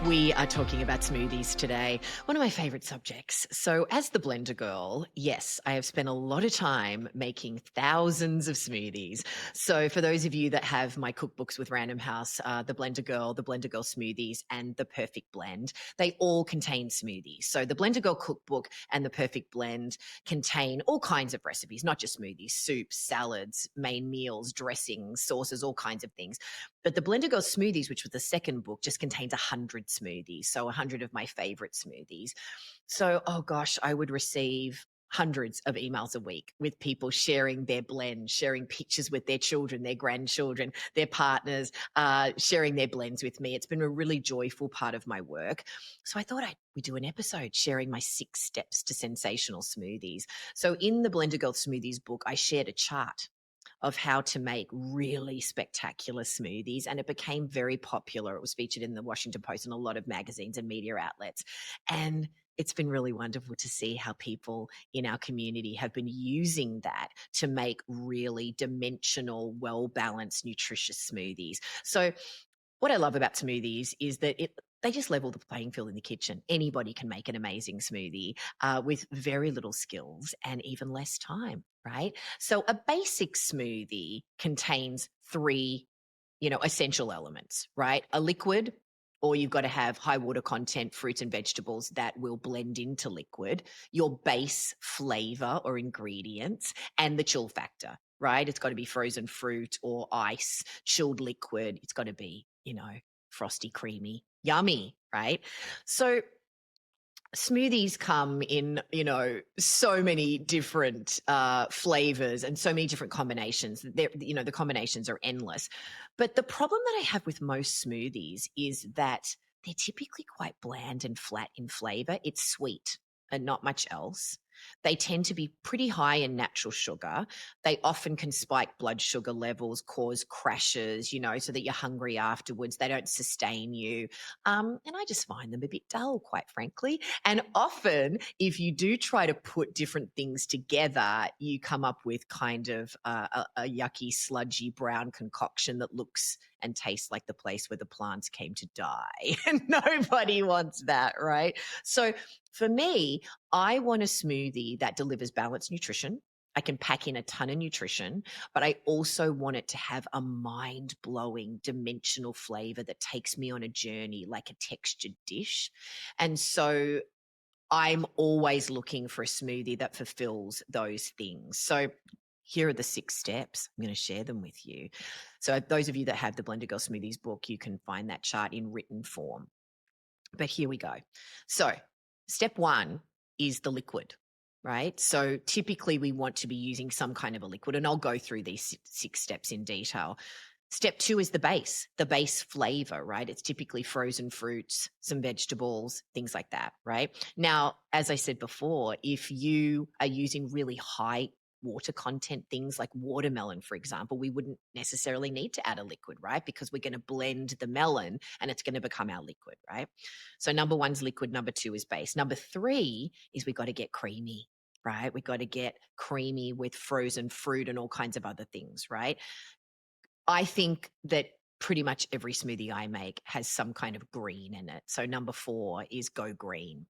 We are talking about smoothies today, one of my favorite subjects. So, as the blender girl, yes, I have spent a lot of time making thousands of smoothies. So, for those of you that have my cookbooks with Random House, the Blender Girl smoothies, and the Perfect Blend, they all contain smoothies. So, the Blender Girl cookbook and the Perfect Blend contain all kinds of recipes, not just smoothies, soups, salads, main meals, dressings, sauces, all kinds of things. But the Blender Girl Smoothies, which was the second book, just contains 100 smoothies. So 100 of my favorite smoothies. So, oh gosh, I would receive hundreds of emails a week with people sharing their blends, sharing pictures with their children, their grandchildren, their partners, sharing their blends with me. It's been a really joyful part of my work. So I thought we'd do an episode sharing my 6 steps to sensational smoothies. So in the Blender Girl Smoothies book, I shared a chart of how to make really spectacular smoothies. And it became very popular. It was featured in the Washington Post and a lot of magazines and media outlets. And it's been really wonderful to see how people in our community have been using that to make really dimensional, well-balanced, nutritious smoothies. So what I love about smoothies is that they just level the playing field in the kitchen. Anybody can make an amazing smoothie with very little skills and even less time, right? So a basic smoothie contains 3, essential elements, right? A liquid, or you've got to have high water content fruits and vegetables that will blend into liquid, your base flavor or ingredients, and the chill factor, right? It's got to be frozen fruit or ice, chilled liquid. It's got to be, frosty, creamy, yummy, right? So smoothies come in, so many different flavors and so many different combinations. The combinations are endless. But the problem that I have with most smoothies is that they're typically quite bland and flat in flavor. It's sweet and not much else. They tend to be pretty high in natural sugar. They often can spike blood sugar levels, cause crashes, so that you're hungry afterwards. They don't sustain you. And I just find them a bit dull, quite frankly. And often, if you do try to put different things together, you come up with kind of a yucky, sludgy brown concoction that looks and tastes like the place where the plants came to die. And nobody wants that, right? So for me, I want a smoothie that delivers balanced nutrition. I can pack in a ton of nutrition, but I also want it to have a mind-blowing dimensional flavor that takes me on a journey like a textured dish. And so I'm always looking for a smoothie that fulfills those things. So here are the 6 steps. I'm going to share them with you. So those of you that have the Blender Girl Smoothies book, you can find that chart in written form. But here we go. So step 1 is the liquid, right? So typically we want to be using some kind of a liquid, and I'll go through these 6 steps in detail. Step 2 is the base flavor, right? It's typically frozen fruits, some vegetables, things like that, right? Now, as I said before, if you are using really high water content things like watermelon, for example, we wouldn't necessarily need to add a liquid, right? Because we're going to blend the melon and it's going to become our liquid, right? So number 1's liquid, number 2 is base. Number 3 is we got to get creamy, right? We got to get creamy with frozen fruit and all kinds of other things, right? I think that pretty much every smoothie I make has some kind of green in it. So number 4 is go green.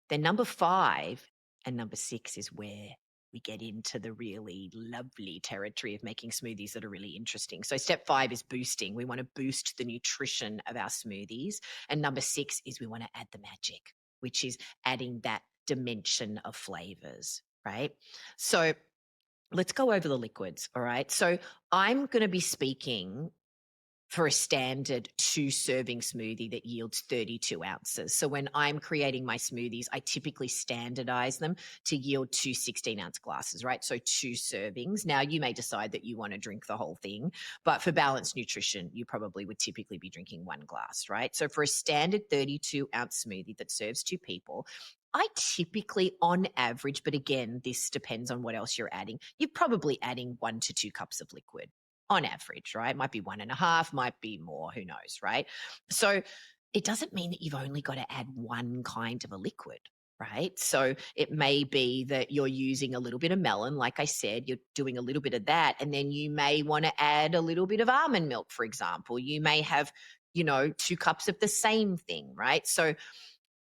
Then number 5 and number 6 is where we get into the really lovely territory of making smoothies that are really interesting. So step 5 is boosting. We want to boost the nutrition of our smoothies. And number 6 is we want to add the magic, which is adding that dimension of flavors, right? So let's go over the liquids, all right? So I'm going to be speaking for a standard 2-serving smoothie that yields 32 ounces. So when I'm creating my smoothies, I typically standardize them to yield 2 16-ounce glasses, right? So 2 servings. Now, you may decide that you want to drink the whole thing, but for balanced nutrition, you probably would typically be drinking 1 glass, right? So for a standard 32-ounce smoothie that serves 2 people, I typically, on average, but again, this depends on what else you're adding, you're probably adding 1 to 2 cups of liquid on average, right? Might be 1.5, might be more, who knows, right? So it doesn't mean that you've only got to add one kind of a liquid, right? So it may be that you're using a little bit of melon, like I said, you're doing a little bit of that, and then you may want to add a little bit of almond milk, for example. You may have 2 cups of the same thing, right? So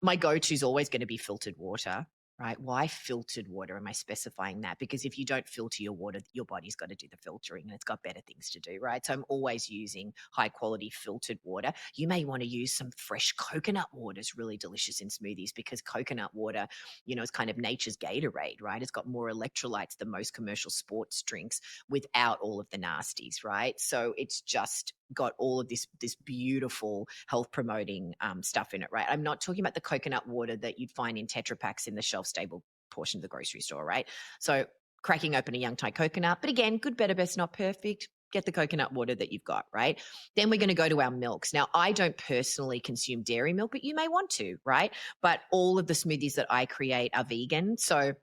my go-to is always going to be filtered water, right? Why filtered water? Am I specifying that? Because if you don't filter your water, your body's got to do the filtering and it's got better things to do, right? So I'm always using high quality filtered water. You may want to use some fresh coconut water. It's really delicious in smoothies because coconut water, is kind of nature's Gatorade, right? It's got more electrolytes than most commercial sports drinks without all of the nasties, right? So it's just got all of this beautiful health promoting stuff in it, right? I'm not talking about the coconut water that you'd find in Tetra Packs in the shelf stable portion of the grocery store, right? So cracking open a young Thai coconut, but again, good, better, best, not perfect. Get the coconut water that you've got, right? Then we're going to go to our milks. Now, I don't personally consume dairy milk, but you may want to, right? But all of the smoothies that I create are vegan. So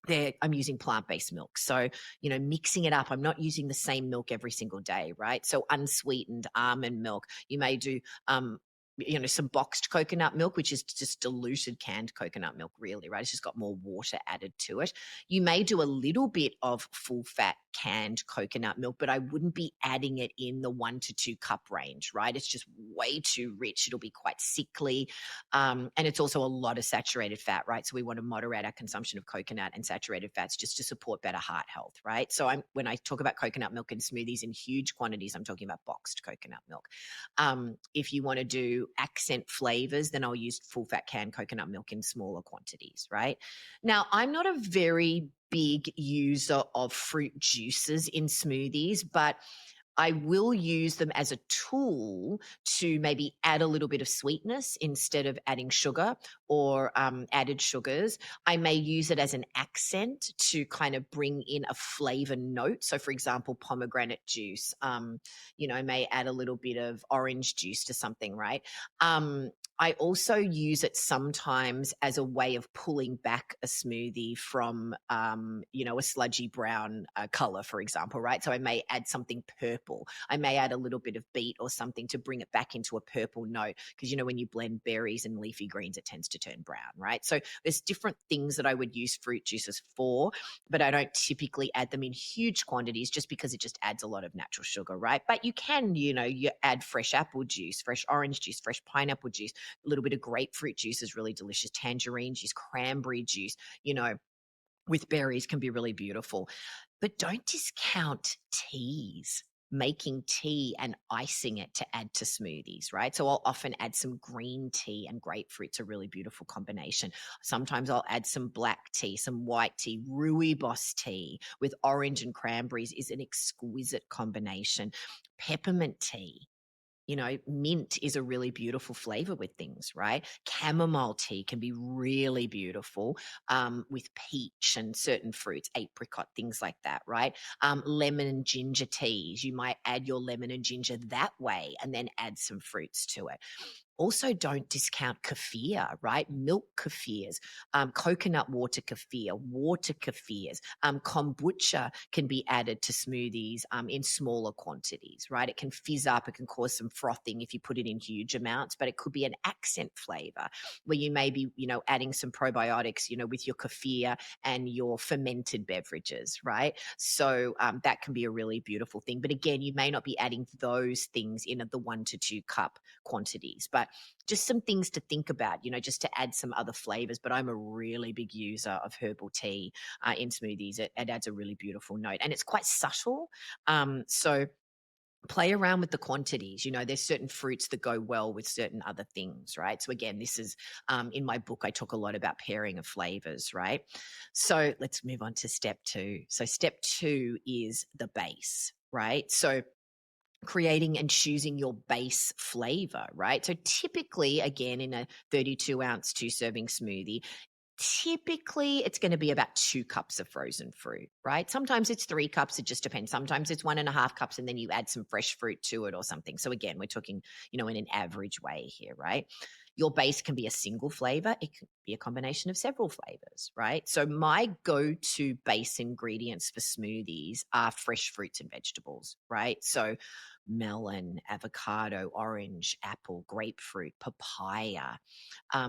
I'm using plant-based milk. So, mixing it up. I'm not using the same milk every single day, right? So unsweetened almond milk. You may do some boxed coconut milk, which is just diluted canned coconut milk, really, right? It's just got more water added to it. You may do a little bit of full fat canned coconut milk, but I wouldn't be adding it in the 1 to 2 cup range, right? It's just way too rich. It'll be quite sickly. And it's also a lot of saturated fat, right? So we want to moderate our consumption of coconut and saturated fats just to support better heart health, right? So when I talk about coconut milk in smoothies in huge quantities, I'm talking about boxed coconut milk. If you want to do accent flavors, then I'll use full fat canned coconut milk in smaller quantities, right? Now, I'm not a very big user of fruit juices in smoothies, but I will use them as a tool to maybe add a little bit of sweetness instead of adding sugar or added sugars. I may use it as an accent to kind of bring in a flavor note. So, for example, pomegranate juice, I may add a little bit of orange juice to something, right? I also use it sometimes as a way of pulling back a smoothie from, a sludgy brown color, for example, right? So I may add something purple. I may add a little bit of beet or something to bring it back into a purple note because, when you blend berries and leafy greens, it tends to turn brown, right? So there's different things that I would use fruit juices for, but I don't typically add them in huge quantities just because it just adds a lot of natural sugar, right? But you can, you add fresh apple juice, fresh orange juice, fresh pineapple juice, a little bit of grapefruit juice is really delicious. Tangerine juice, cranberry juice, with berries can be really beautiful. But don't discount teas, making tea and icing it to add to smoothies, right? So I'll often add some green tea and grapefruit's a really beautiful combination. Sometimes I'll add some black tea, some white tea, rooibos tea with orange and cranberries is an exquisite combination. Peppermint tea. Mint is a really beautiful flavor with things, right? Chamomile tea can be really beautiful with peach and certain fruits, apricot, things like that, right? Lemon and ginger teas, you might add your lemon and ginger that way and then add some fruits to it. Also, don't discount kefir, right? Milk kefirs, coconut water kefirs, kombucha can be added to smoothies in smaller quantities, right? It can fizz up, it can cause some frothing if you put it in huge amounts, but it could be an accent flavor where you may be, adding some probiotics, with your kefir and your fermented beverages, right? So that can be a really beautiful thing. But again, you may not be adding those things in at the 1 to 2 cup quantities, but just some things to think about, just to add some other flavors. But I'm a really big user of herbal tea in smoothies. It adds a really beautiful note and it's quite subtle. So play around with the quantities. There's certain fruits that go well with certain other things, right? So again, this is in my book, I talk a lot about pairing of flavors, right? So let's move on to step 2. So step 2 is the base, right? So creating and choosing your base flavor, right? So typically, again, in a 32-ounce 2-serving smoothie, typically it's going to be about 2 cups of frozen fruit, right? Sometimes it's 3 cups. It just depends. Sometimes it's 1.5 cups and then you add some fresh fruit to it or something. So again, we're talking, in an average way here, right? Your base can be a single flavor. It could be a combination of several flavors, right? So my go-to base ingredients for smoothies are fresh fruits and vegetables, right? So melon, avocado, orange, apple, grapefruit, papaya,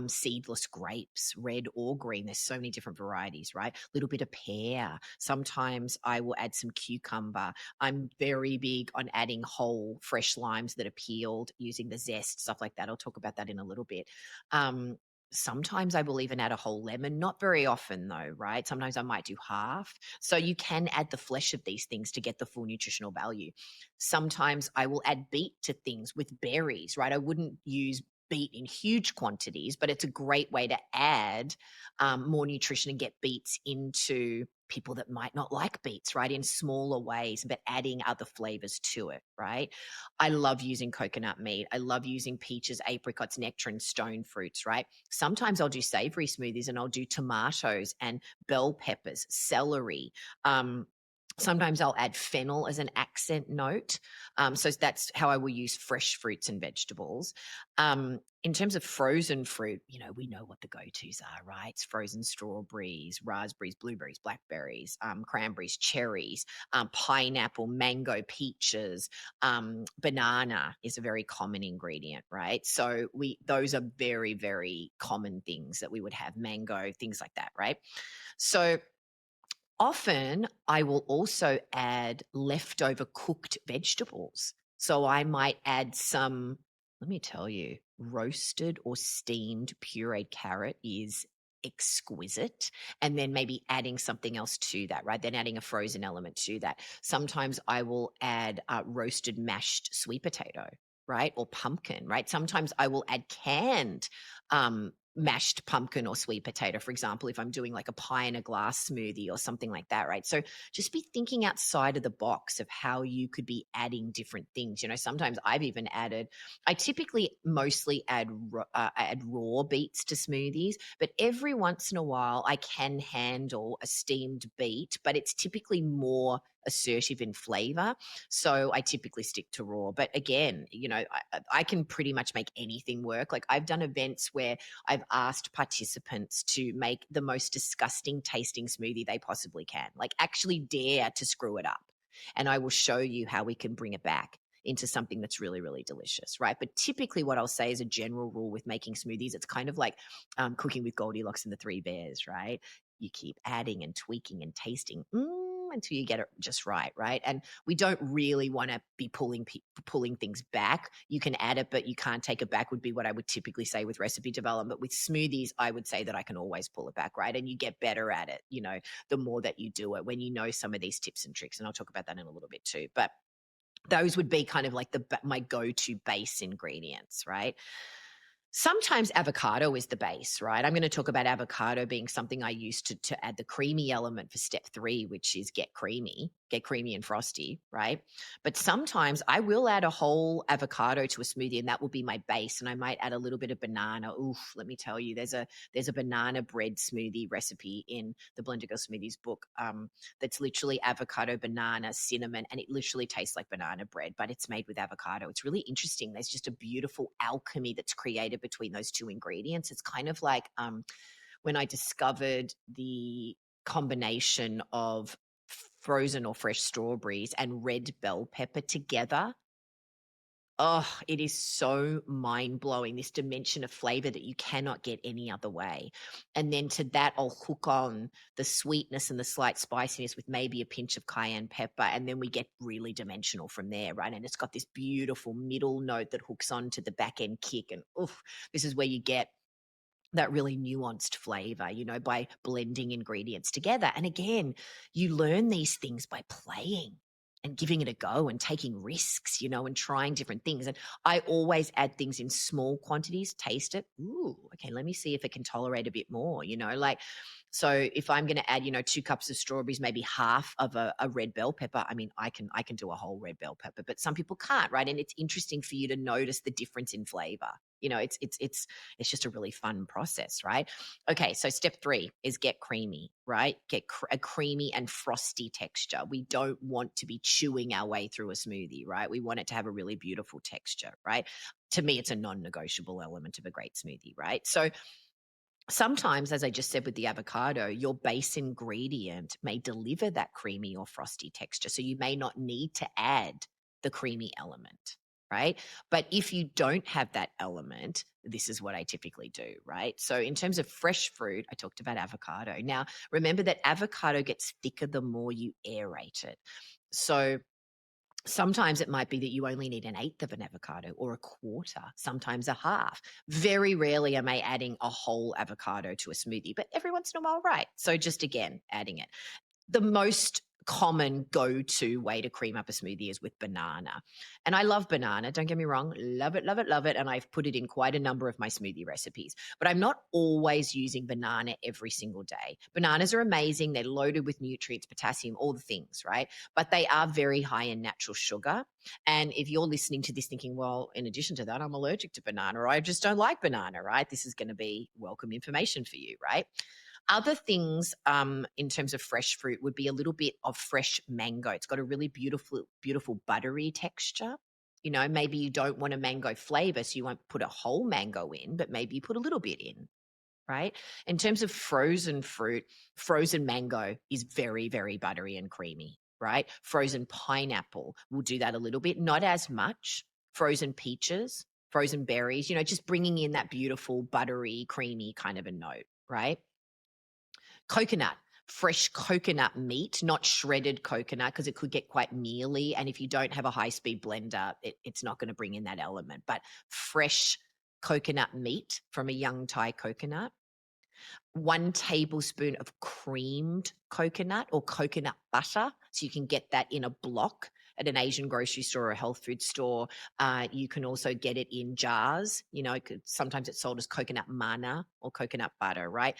seedless grapes, red or green. There's so many different varieties, right? A little bit of pear. Sometimes I will add some cucumber. I'm very big on adding whole fresh limes that are peeled using the zest, stuff like that. I'll talk about that in a little bit. Um, Sometimes I will even add a whole lemon, not very often though, right? Sometimes I might do half. So you can add the flesh of these things to get the full nutritional value. Sometimes I will add beet to things with berries, right? I wouldn't use beet in huge quantities, but it's a great way to add more nutrition and get beets into people that might not like beets, right? In smaller ways, but adding other flavors to it, right? I love using coconut meat. I love using peaches, apricots, nectarines, stone fruits, right? Sometimes I'll do savory smoothies and I'll do tomatoes and bell peppers, celery. Sometimes I'll add fennel as an accent note. So that's how I will use fresh fruits and vegetables. In terms of frozen fruit, we know what the go-tos are, right? It's frozen strawberries, raspberries, blueberries, blackberries, cranberries, cherries, pineapple, mango, peaches, banana is a very common ingredient, right? So those are very, very common things that we would have, mango, things like that, right? So often I will also add leftover cooked vegetables. So I might add some, let me tell you, roasted or steamed pureed carrot is exquisite. And then maybe adding something else to that, right? Then adding a frozen element to that. Sometimes I will add roasted mashed sweet potato, right? Or pumpkin, right? Sometimes I will add canned mashed pumpkin or sweet potato, for example, if I'm doing like a pie in a glass smoothie or something like that, right? So just be thinking outside of the box of how you could be adding different things. Sometimes I typically mostly add raw beets to smoothies, but every once in a while I can handle a steamed beet, but it's typically more assertive in flavor. So I typically stick to raw. But again, I can pretty much make anything work. Like I've done events where I've asked participants to make the most disgusting tasting smoothie they possibly can, like actually dare to screw it up. And I will show you how we can bring it back into something that's really, really delicious, right? But typically what I'll say is a general rule with making smoothies, it's kind of like cooking with Goldilocks and the Three Bears, right? You keep adding and tweaking and tasting until you get it just right, right? And we don't really want to be pulling things back. You can add it, but you can't take it back would be what I would typically say with recipe development. With smoothies, I would say that I can always pull it back, right? And you get better at it, the more that you do it when you know some of these tips and tricks. And I'll talk about that in a little bit too. But those would be kind of like my go-to base ingredients, right? Sometimes avocado is the base, right? I'm going to talk about avocado being something I use to add the creamy element for step 3, which is get creamy and frosty, right? But sometimes I will add a whole avocado to a smoothie and that will be my base. And I might add a little bit of banana. Oof, let me tell you, there's a banana bread smoothie recipe in the Blender Girl Smoothies book that's literally avocado, banana, cinnamon, and it literally tastes like banana bread, but it's made with avocado. It's really interesting. There's just a beautiful alchemy that's created between those two ingredients. It's kind of like when I discovered the combination of frozen or fresh strawberries and red bell pepper together. Oh, it is so mind-blowing, this dimension of flavor that you cannot get any other way. And then to that, I'll hook on the sweetness and the slight spiciness with maybe a pinch of cayenne pepper, and then we get really dimensional from there, right? And it's got this beautiful middle note that hooks on to the back end kick, and oof, this is where you get that really nuanced flavor, by blending ingredients together. And again, you learn these things by playing and giving it a go and taking risks, and trying different things. And I always add things in small quantities, taste it. Ooh, okay, let me see if it can tolerate a bit more, like, so if I'm going to add, 2 cups of strawberries, maybe half of a red bell pepper, I mean, I can do a whole red bell pepper, but some people can't, right? And it's interesting for you to notice the difference in flavor. It's just a really fun process, right? Okay, so step 3 is get creamy, right? Get a creamy and frosty texture. We don't want to be chewing our way through a smoothie, right? We want it to have a really beautiful texture, right? To me, it's a non-negotiable element of a great smoothie, right? So sometimes, as I just said with the avocado, your base ingredient may deliver that creamy or frosty texture. So you may not need to add the creamy element, right? But if you don't have that element, this is what I typically do, right? So in terms of fresh fruit, I talked about avocado. Now, remember that avocado gets thicker the more you aerate it. So sometimes it might be that you only need an eighth of an avocado or a quarter, sometimes a half. Very rarely am I adding a whole avocado to a smoothie, but every once in a while, right. So just again, adding it. The most common go-to way to cream up a smoothie is with banana. And I love banana, don't get me wrong, love it, love it, love it. And I've put it in quite a number of my smoothie recipes, but I'm not always using banana every single day. Bananas are amazing. They're loaded with nutrients, potassium, all the things, right? But they are very high in natural sugar. And if you're listening to this thinking, well, in addition to that, I'm allergic to banana or I just don't like banana, right? This is going to be welcome information for you, right? Other things in terms of fresh fruit would be a little bit of fresh mango. It's got a really beautiful, beautiful buttery texture. You know, maybe you don't want a mango flavor, so you won't put a whole mango in, but maybe you put a little bit in, right? In terms of frozen fruit, frozen mango is very, very buttery and creamy, right? Frozen pineapple will do that a little bit, not as much. Frozen peaches, frozen berries, you know, just bringing in that beautiful, buttery, creamy kind of a note, right? Coconut, fresh coconut meat, not shredded coconut, because it could get quite mealy. And if you don't have a high speed blender, it's not going to bring in that element. But fresh coconut meat from a young Thai coconut, 1 tablespoon of creamed coconut or coconut butter. So you can get that in a block at an Asian grocery store or a health food store. You can also get it in jars. You know, sometimes it's sold as coconut mana or coconut butter, right?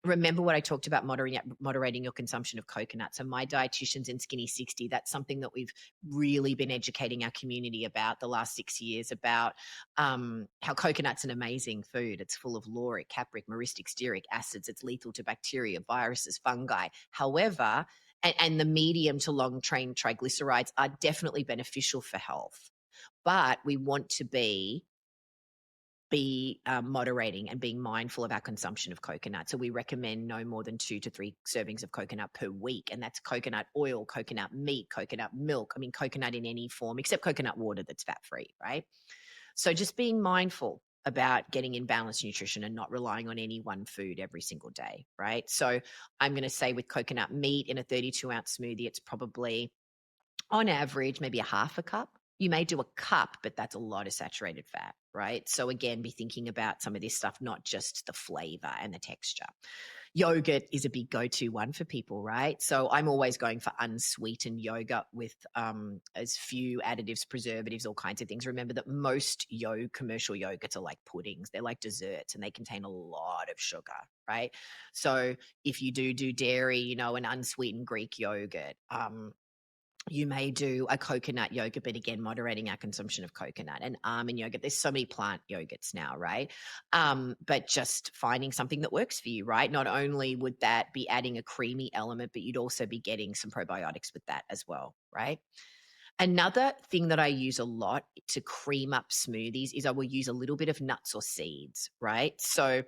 Remember what I talked about moderating your consumption of coconut. So my dietitians in Skinny 60, that's something that we've really been educating our community about the last 6 years about how coconut's an amazing food. It's full of lauric, capric, myristic, stearic acids. It's lethal to bacteria, viruses, fungi. However, and the medium to long chain triglycerides are definitely beneficial for health. But we want to be moderating and being mindful of our consumption of coconut. So we recommend no more than 2 to 3 servings of coconut per week. And that's coconut oil, coconut meat, coconut milk. I mean, coconut in any form, except coconut water that's fat-free, right? So just being mindful about getting in balanced nutrition and not relying on any one food every single day, right? So I'm going to say with coconut meat in a 32-ounce smoothie, it's probably on average, maybe a half a cup. You may do a cup, but that's a lot of saturated fat, right? So again, be thinking about some of this stuff, not just the flavor and the texture. Yogurt is a big go-to one for people, right? So I'm always going for unsweetened yogurt with as few additives, preservatives, all kinds of things. Remember that most commercial yogurts are like puddings. They're like desserts and they contain a lot of sugar, right? So if you do dairy, you know, an unsweetened Greek yogurt, you may do a coconut yogurt, but again, moderating our consumption of coconut and almond yogurt. There's so many plant yogurts now, right? But just finding something that works for you, right? Not only would that be adding a creamy element, but you'd also be getting some probiotics with that as well, right? Another thing that I use a lot to cream up smoothies is I will use a little bit of nuts or seeds, right? So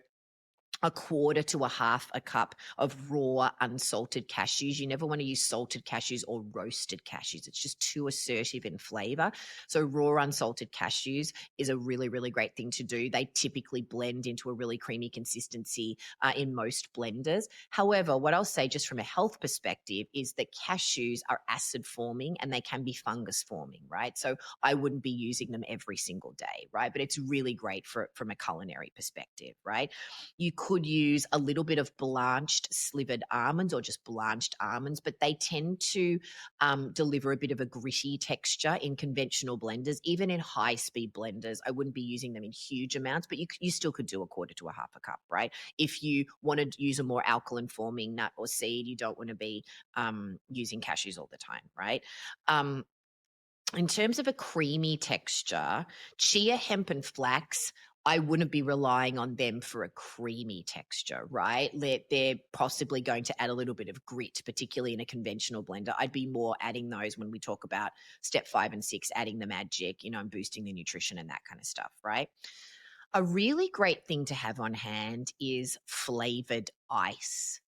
a quarter to a half a cup of raw unsalted cashews. You never want to use salted cashews or roasted cashews. It's just too assertive in flavor. So raw unsalted cashews is a really, really great thing to do. They typically blend into a really creamy consistency in most blenders. However, what I'll say just from a health perspective is that cashews are acid forming and they can be fungus forming, right? So I wouldn't be using them every single day, right? But it's really great from a culinary perspective, right? You could use a little bit of blanched slivered almonds or just blanched almonds, but they tend to deliver a bit of a gritty texture in conventional blenders. Even in high-speed blenders, I wouldn't be using them in huge amounts, but you still could do a quarter to a half a cup, right? If you want to use a more alkaline-forming nut or seed, you don't want to be using cashews all the time, right? In terms of a creamy texture, chia, hemp, and flax, I wouldn't be relying on them for a creamy texture, right? They're possibly going to add a little bit of grit, particularly in a conventional blender. I'd be more adding those when we talk about step 5 and 6, adding the magic, you know, and boosting the nutrition and that kind of stuff, right? A really great thing to have on hand is flavored ice.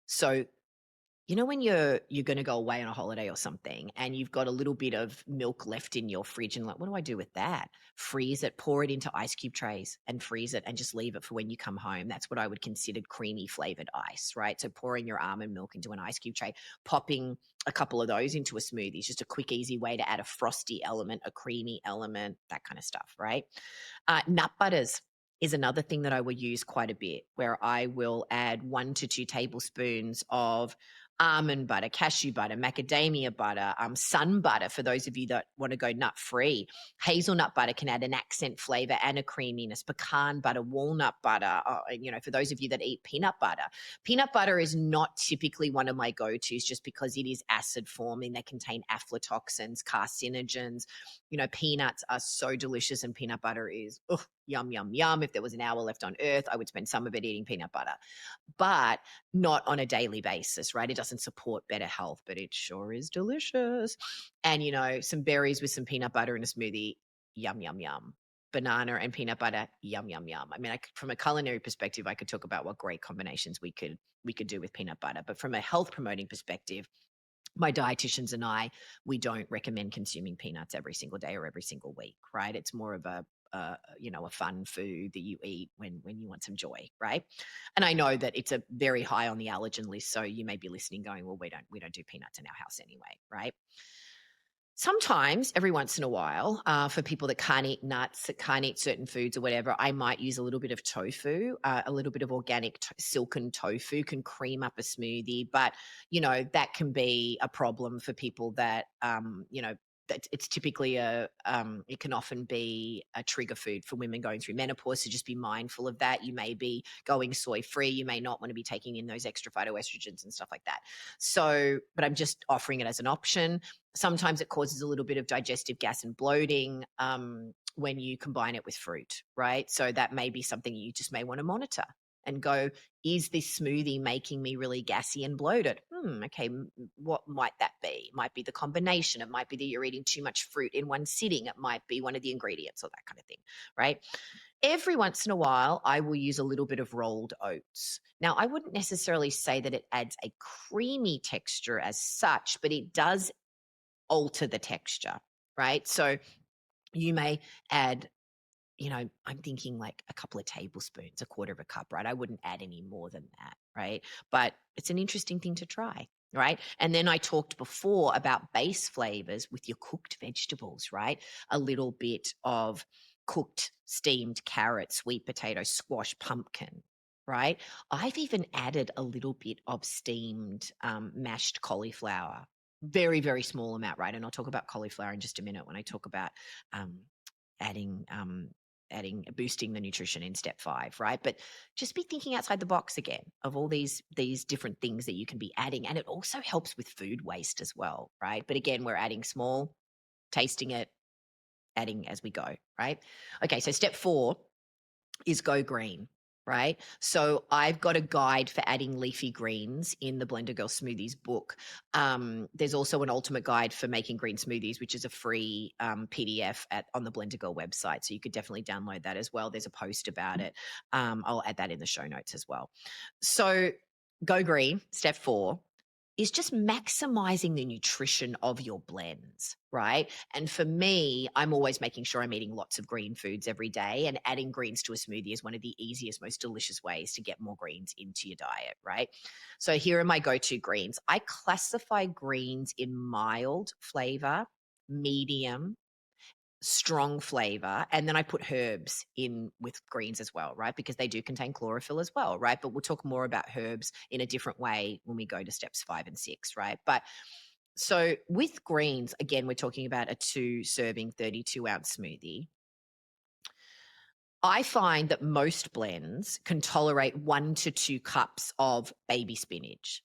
So when you're going to go away on a holiday or something and you've got a little bit of milk left in your fridge and like, what do I do with that? Freeze it, pour it into ice cube trays and freeze it and just leave it for when you come home. That's what I would consider creamy flavored ice, right? So pouring your almond milk into an ice cube tray, popping a couple of those into a smoothie is just a quick, easy way to add a frosty element, a creamy element, that kind of stuff, right? Nut butters is another thing that I will use quite a bit, where I will add 1 to 2 tablespoons of almond butter, cashew butter, macadamia butter, sun butter for those of you that want to go nut free. Hazelnut butter can add an accent flavor and a creaminess. Pecan butter, walnut butter, for those of you that eat peanut butter. Peanut butter is not typically one of my go-tos just because it is acid forming. They contain aflatoxins, carcinogens. Peanuts are so delicious and peanut butter is yum, yum, yum. If there was an hour left on earth, I would spend some of it eating peanut butter, but not on a daily basis, right? It doesn't support better health, but it sure is delicious. And, some berries with some peanut butter in a smoothie, yum, yum, yum. Banana and peanut butter, yum, yum, yum. I mean, from a culinary perspective, I could talk about what great combinations we could do with peanut butter, but from a health promoting perspective, my dietitians and we don't recommend consuming peanuts every single day or every single week, right? It's more of a fun food that you eat when you want some joy, right? And I know that it's a very high on the allergen list, so you may be listening going, well, we don't do peanuts in our house anyway, right? Sometimes, every once in a while, for people that can't eat nuts, that can't eat certain foods or whatever, I might use a little bit of tofu. A little bit of organic silken tofu can cream up a smoothie, but that can be a problem for people that that it's typically it can often be a trigger food for women going through menopause. So just be mindful of that. You may be going soy free. You may not want to be taking in those extra phytoestrogens and stuff like that. So, but I'm just offering it as an option. Sometimes it causes a little bit of digestive gas and bloating when you combine it with fruit, right? So that may be something you just may want to monitor and go, is this smoothie making me really gassy and bloated? Okay, what might that be? It might be the combination. It might be that you're eating too much fruit in one sitting. It might be one of the ingredients or that kind of thing, right? Every once in a while, I will use a little bit of rolled oats. Now, I wouldn't necessarily say that it adds a creamy texture as such, but it does alter the texture, right? So you may add, I'm thinking like a couple of tablespoons, a quarter of a cup, right? I wouldn't add any more than that, right? But it's an interesting thing to try, right? And then I talked before about base flavors with your cooked vegetables, right? A little bit of cooked steamed carrot, sweet potato, squash, pumpkin, right? I've even added a little bit of steamed mashed cauliflower, very, very small amount, right? And I'll talk about cauliflower in just a minute when I talk about adding boosting the nutrition in step 5, right? But just be thinking outside the box again of all these different things that you can be adding. And it also helps with food waste as well, right? But again, we're adding small, tasting it, adding as we go, right? Okay, so step 4 is go green, right? So I've got a guide for adding leafy greens in the Blender Girl Smoothies book. There's also an ultimate guide for making green smoothies, which is a free PDF on the Blender Girl website. So you could definitely download that as well. There's a post about it. I'll add that in the show notes as well. So go green, step 4, is just maximizing the nutrition of your blends, right? And for me, I'm always making sure I'm eating lots of green foods every day, and adding greens to a smoothie is one of the easiest, most delicious ways to get more greens into your diet, right? So here are my go-to greens. I classify greens in mild flavor, medium, strong flavor, and then I put herbs in with greens as well, right? Because they do contain chlorophyll as well, right? But we'll talk more about herbs in a different way when we go to steps 5 and 6, right? But so with greens, again, we're talking about a 2-serving 32-ounce smoothie. I find that most blends can tolerate 1 to 2 cups of baby spinach.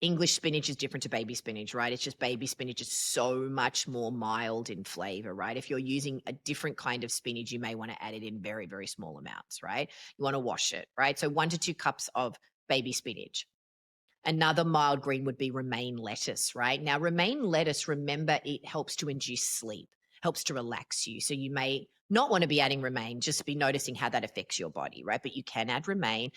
English spinach is different to baby spinach, right? It's just baby spinach is so much more mild in flavor, right? If you're using a different kind of spinach, you may want to add it in very, very small amounts, right? You want to wash it, right? So 1 to 2 cups of baby spinach. Another mild green would be romaine lettuce, right? Now, romaine lettuce, remember, it helps to induce sleep, helps to relax you. So you may not want to be adding romaine, just be noticing how that affects your body, right? But you can add romaine.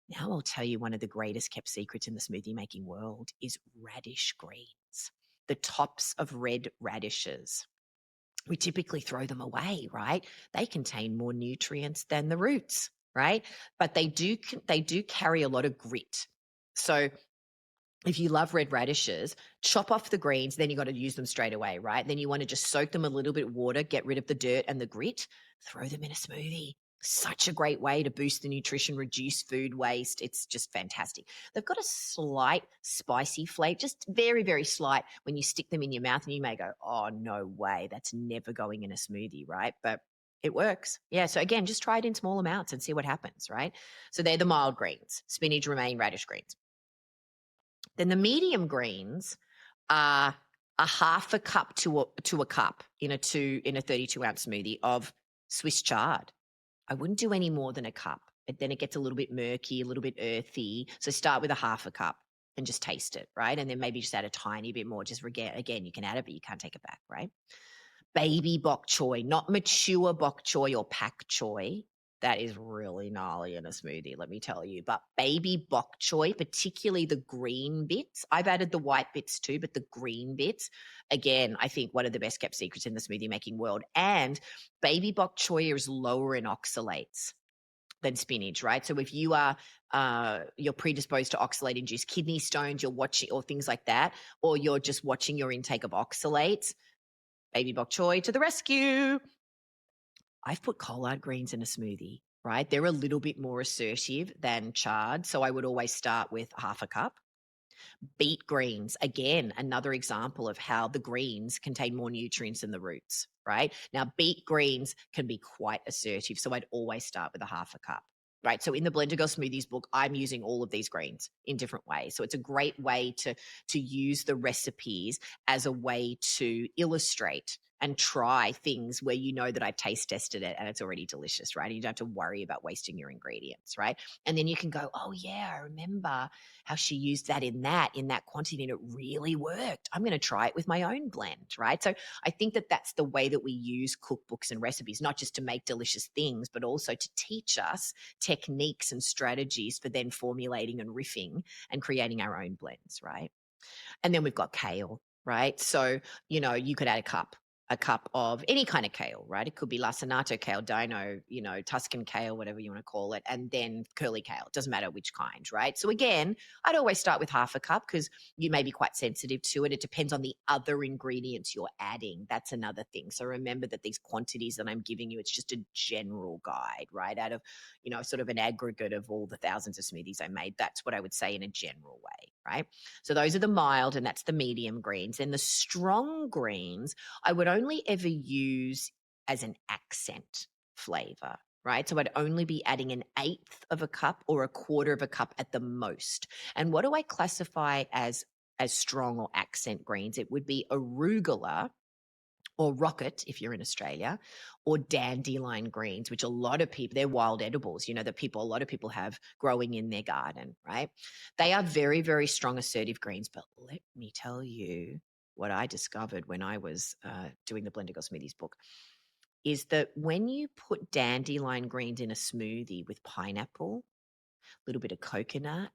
Now I'll tell you one of the greatest kept secrets in the smoothie making world is radish greens, the tops of red radishes. We typically throw them away, right? They contain more nutrients than the roots, right? But they do carry a lot of grit. So if you love red radishes, chop off the greens, then you got to use them straight away, right? Then you want to just soak them a little bit of water, get rid of the dirt and the grit, throw them in a smoothie. Such a great way to boost the nutrition, reduce food waste. It's just fantastic. They've got a slight spicy flavor, just very, very slight when you stick them in your mouth, and you may go, oh, no way, that's never going in a smoothie, right? But it works. Yeah. So again, just try it in small amounts and see what happens, right? So they're the mild greens: spinach, romaine, radish greens. Then the medium greens are a half a cup to a cup in a 32-ounce smoothie of Swiss chard. I wouldn't do any more than a cup. Then it gets a little bit murky, a little bit earthy. So start with a half a cup and just taste it, right? And then maybe just add a tiny bit more. Just again, you can add it, but you can't take it back, right? Baby bok choy, not mature bok choy or pak choy. That is really gnarly in a smoothie, let me tell you. But baby bok choy, particularly the green bits, I've added the white bits too, but the green bits, again, I think one of the best kept secrets in the smoothie making world. And baby bok choy is lower in oxalates than spinach, right? So if you are you're predisposed to oxalate-induced kidney stones, you're watching, or things like that, or you're just watching your intake of oxalates, baby bok choy to the rescue. I've put collard greens in a smoothie, right? They're a little bit more assertive than chard. So I would always start with half a cup. Beet greens, again, another example of how the greens contain more nutrients than the roots, right? Now, beet greens can be quite assertive. So I'd always start with a half a cup. Right. So in the Blender Girl Smoothies book, I'm using all of these greens in different ways. So it's a great way to use the recipes as a way to illustrate and try things where you know that I've taste tested it and it's already delicious, right? And you don't have to worry about wasting your ingredients, right? And then you can go, oh yeah, I remember how she used that in that quantity and it really worked. I'm going to try it with my own blend, right? So I think that that's the way that we use cookbooks and recipes, not just to make delicious things, but also to teach us techniques and strategies for then formulating and riffing and creating our own blends, right? And then we've got kale, right? So, you could add a cup of any kind of kale, right? It could be lacinato kale, dino, Tuscan kale, whatever you want to call it, and then curly kale. It doesn't matter which kind, right? So again, I'd always start with half a cup because you may be quite sensitive to it. It depends on the other ingredients you're adding. That's another thing. So remember that these quantities that I'm giving you, it's just a general guide, right? Out of, sort of an aggregate of all the thousands of smoothies I made. That's what I would say in a general way, right? So those are the mild, and that's the medium greens. And the strong greens, I would only ever use as an accent flavor, right? So I'd only be adding an eighth of a cup or a quarter of a cup at the most. And what do I classify as strong or accent greens? It would be arugula or rocket if you're in Australia, or dandelion greens, which a lot of people, they're wild edibles, that a lot of people have growing in their garden, right? They are very, very strong, assertive greens. But let me tell you what I discovered when I was doing the Blender Girl Smoothies book is that when you put dandelion greens in a smoothie with pineapple, a little bit of coconut,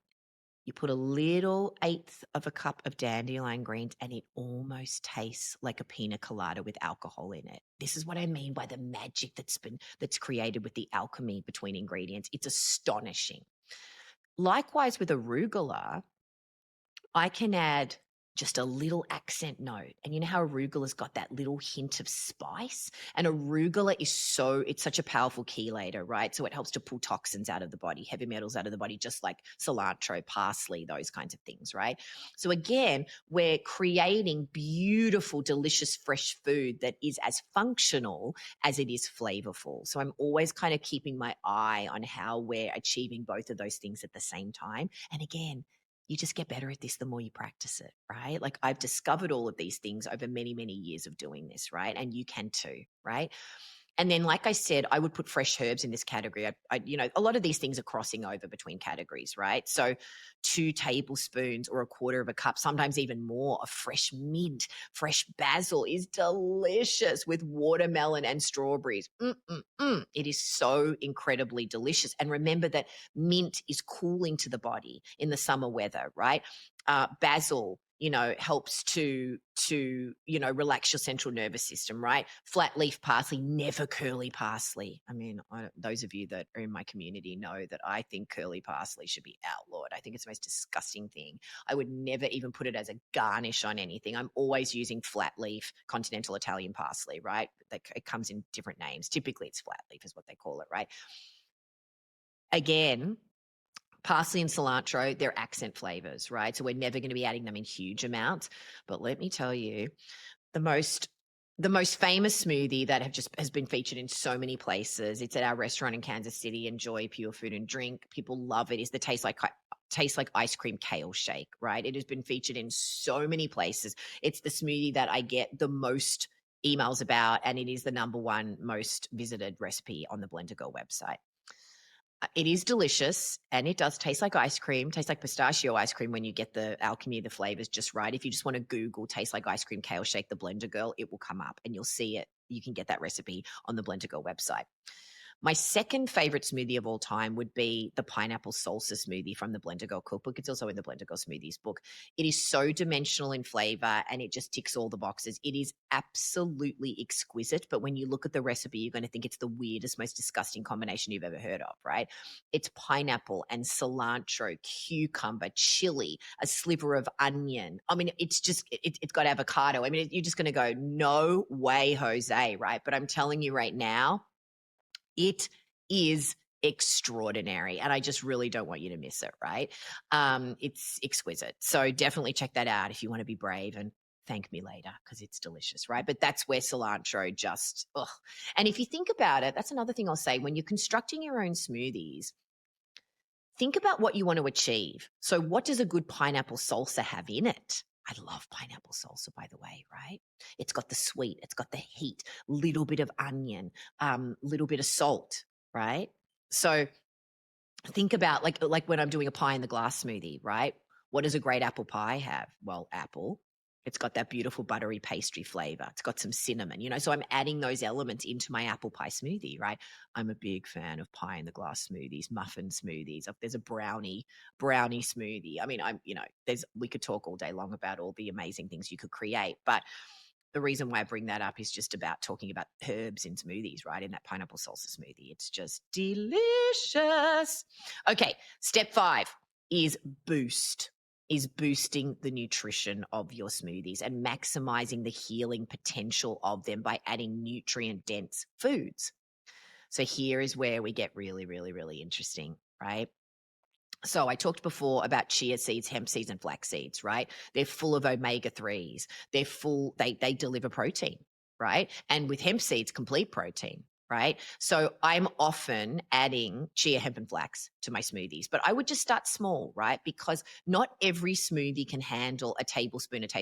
you put a little eighth of a cup of dandelion greens and it almost tastes like a pina colada with alcohol in it. This is what I mean by the magic that's created with the alchemy between ingredients. It's astonishing. Likewise with arugula, I can add just a little accent note. And you know how arugula's got that little hint of spice? And arugula it's such a powerful chelator, right? So it helps to pull toxins out of the body, heavy metals out of the body, just like cilantro, parsley, those kinds of things, right? So again, we're creating beautiful, delicious, fresh food that is as functional as it is flavorful. So I'm always kind of keeping my eye on how we're achieving both of those things at the same time. And again, you just get better at this the more you practice it, right? Like I've discovered all of these things over many, many years of doing this, right? And you can too, right? And then, like I said, I would put fresh herbs in this category. A lot of these things are crossing over between categories, right? So 2 tablespoons or a quarter of a cup, sometimes even more, of fresh mint, fresh basil is delicious with watermelon and strawberries. It is so incredibly delicious. And remember that mint is cooling to the body in the summer weather, right? Basil, helps to relax your central nervous system, right? Flat leaf parsley, never curly parsley. I mean, those of you that are in my community know that I think curly parsley should be outlawed. I think it's the most disgusting thing. I would never even put it as a garnish on anything. I'm always using flat leaf continental Italian parsley, right? It comes in different names. Typically it's flat leaf is what they call it, right? Again, parsley and cilantro, they're accent flavors, right? So we're never going to be adding them in huge amounts. But let me tell you, the most famous smoothie that has been featured in so many places. It's at our restaurant in Kansas City, Enjoy Pure Food and Drink. People love it. Is the taste like ice cream kale shake, right? It has been featured in so many places. It's the smoothie that I get the most emails about, and it is the number one most visited recipe on the Blender Girl website. It is delicious, and it does taste like ice cream, tastes like pistachio ice cream when you get the alchemy of the flavors just right. If you just want to Google taste like ice cream kale shake the Blender Girl, it will come up and you'll see it. You can get that recipe on the Blender Girl website. My second favorite smoothie of all time would be the pineapple salsa smoothie from the Blender Girl cookbook. It's also in the Blender Girl smoothies book. It is so dimensional in flavor and it just ticks all the boxes. It is absolutely exquisite, but when you look at the recipe, you're going to think it's the weirdest, most disgusting combination you've ever heard of, right? It's pineapple and cilantro, cucumber, chili, a sliver of onion. I mean, it's got avocado. I mean, you're just going to go, no way, Jose, right? But I'm telling you right now, it is extraordinary, and I just really don't want you to miss it, right? It's exquisite. So definitely check that out if you want to be brave and thank me later because it's delicious, right? But that's where cilantro just, ugh. And if you think about it, that's another thing I'll say. When you're constructing your own smoothies, think about what you want to achieve. So what does a good pineapple salsa have in it? I love pineapple salsa, by the way, right? It's got the sweet, it's got the heat, little bit of onion, little bit of salt, right? So think about like when I'm doing a pie in the glass smoothie, right? What does a great apple pie have? Well, apple. It's got that beautiful buttery pastry flavor. It's got some cinnamon, so I'm adding those elements into my apple pie smoothie, right? I'm a big fan of pie in the glass smoothies, muffin smoothies. There's a brownie smoothie. I mean, we could talk all day long about all the amazing things you could create, but the reason why I bring that up is just about talking about herbs in smoothies, right? In that pineapple salsa smoothie. It's just delicious. Okay, step 5 is boosting the nutrition of your smoothies and maximizing the healing potential of them by adding nutrient-dense foods. So here is where we get really, really, really interesting, right? So I talked before about chia seeds, hemp seeds, and flax seeds, right? They're full of omega-3s. They deliver protein, right? And with hemp seeds, complete protein, right? So I'm often adding chia, hemp, and flax to my smoothies, but I would just start small, right? Because not every smoothie can handle a tablespoon, and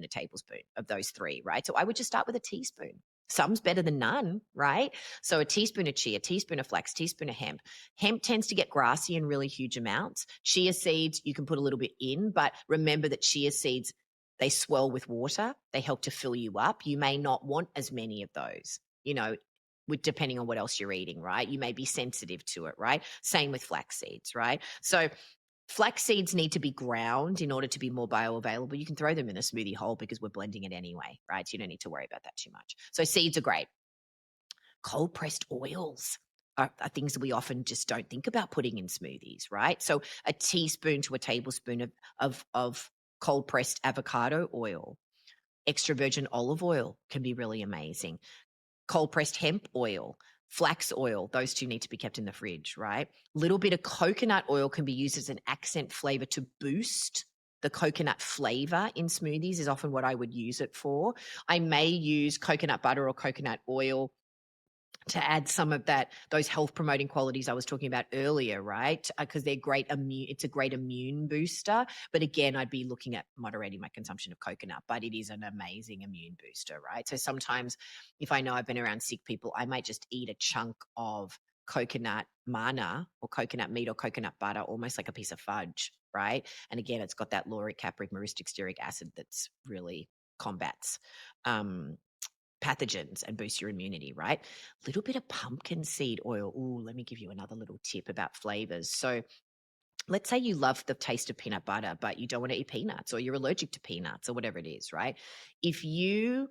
a tablespoon of those 3, right? So I would just start with a teaspoon. Some's better than none, right? So a teaspoon of chia, teaspoon of flax, teaspoon of hemp. Hemp tends to get grassy in really huge amounts. Chia seeds, you can put a little bit in, but remember that chia seeds, they swell with water. They help to fill you up. You may not want as many of those, depending on what else you're eating, right? You may be sensitive to it, right? Same with flax seeds, right? So flax seeds need to be ground in order to be more bioavailable. You can throw them in a smoothie whole because we're blending it anyway, right? So you don't need to worry about that too much. So seeds are great. Cold pressed oils are things that we often just don't think about putting in smoothies, right? So a teaspoon to a tablespoon of cold pressed avocado oil. Extra virgin olive oil can be really amazing. Cold pressed hemp oil, flax oil, those 2 need to be kept in the fridge, right? Little bit of coconut oil can be used as an accent flavor to boost the coconut flavor in smoothies is often what I would use it for. I may use coconut butter or coconut oil to add some of those health promoting qualities I was talking about earlier, right? Because they're it's a great immune booster. But again, I'd be looking at moderating my consumption of coconut, but it is an amazing immune booster, right? So sometimes if I know I've been around sick people, I might just eat a chunk of coconut mana or coconut meat or coconut butter, almost like a piece of fudge, right? And again, it's got that lauric, capric, myristic, stearic acid that's really combats um, pathogens and boost your immunity, right? Little bit of pumpkin seed oil. Ooh, let me give you another little tip about flavors. So let's say you love the taste of peanut butter, but you don't want to eat peanuts or you're allergic to peanuts or whatever it is, right? If you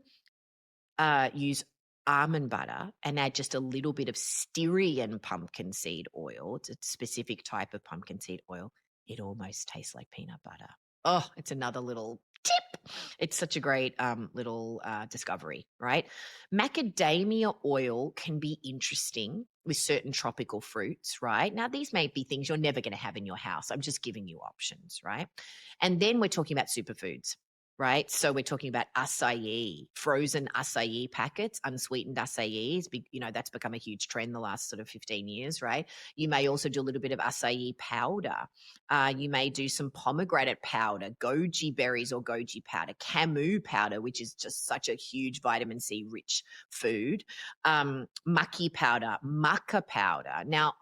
use almond butter and add just a little bit of Styrian pumpkin seed oil, it's a specific type of pumpkin seed oil, it almost tastes like peanut butter. Oh, it's another little tip. It's such a great little discovery, right? Macadamia oil can be interesting with certain tropical fruits, right? Now, these may be things you're never going to have in your house. I'm just giving you options, right? And then we're talking about superfoods, right? So we're talking about acai, frozen acai packets, unsweetened acai is big, that's become a huge trend the last sort of 15 years, right? You may also do a little bit of acai powder. You may do some pomegranate powder, goji berries or goji powder, camu powder, which is just such a huge vitamin C rich food, maki powder, maca powder. Now,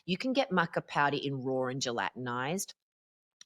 you can get maca powder in raw and gelatinized.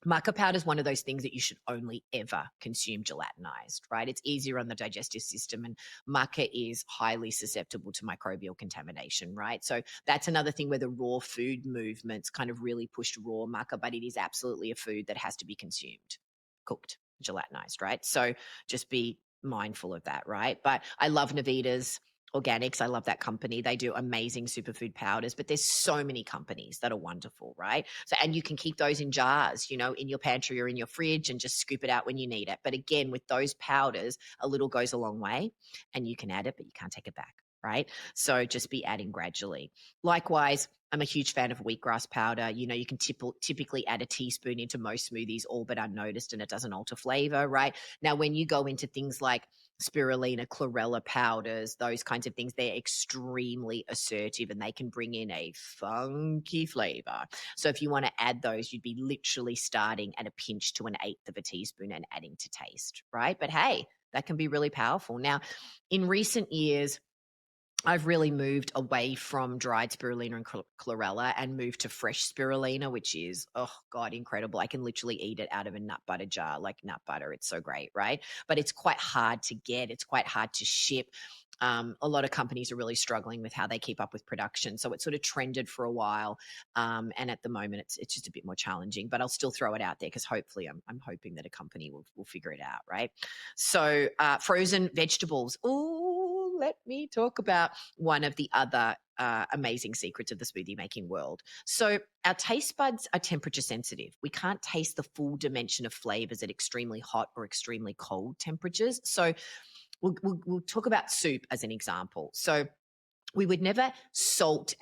Maca powder is one of those things that you should only ever consume gelatinized, right? It's easier on the digestive system, and maca is highly susceptible to microbial contamination, right? So that's another thing where the raw food movement's kind of really pushed raw maca, but it is absolutely a food that has to be consumed, cooked, gelatinized, right? So just be mindful of that, right? But I love Navita's Organics. I love that company. They do amazing superfood powders, but there's so many companies that are wonderful, right? So, and you can keep those in jars, in your pantry or in your fridge and just scoop it out when you need it. But again, with those powders, a little goes a long way and you can add it, but you can't take it back, right? So just be adding gradually. Likewise, I'm a huge fan of wheatgrass powder. You can typically add a teaspoon into most smoothies, all but unnoticed, and it doesn't alter flavor, right? Now, when you go into things like spirulina, chlorella powders, those kinds of things, they're extremely assertive and they can bring in a funky flavor. So if you want to add those, you'd be literally starting at a pinch to an eighth of a teaspoon and adding to taste, right? But hey, that can be really powerful. Now, in recent years, I've really moved away from dried spirulina and chlorella and moved to fresh spirulina, which is, oh God, incredible. I can literally eat it out of a nut butter jar, like nut butter. It's so great, right? But it's quite hard to get. It's quite hard to ship. A lot of companies are really struggling with how they keep up with production. So it sort of trended for a while. And at the moment, it's just a bit more challenging, but I'll still throw it out there because hopefully I'm hoping that a company will figure it out, right? So frozen vegetables. Ooh, let me talk about one of the other amazing secrets of the smoothie making world. So our taste buds are temperature sensitive. We can't taste the full dimension of flavors at extremely hot or extremely cold temperatures. So we'll talk about soup as an example. So we would never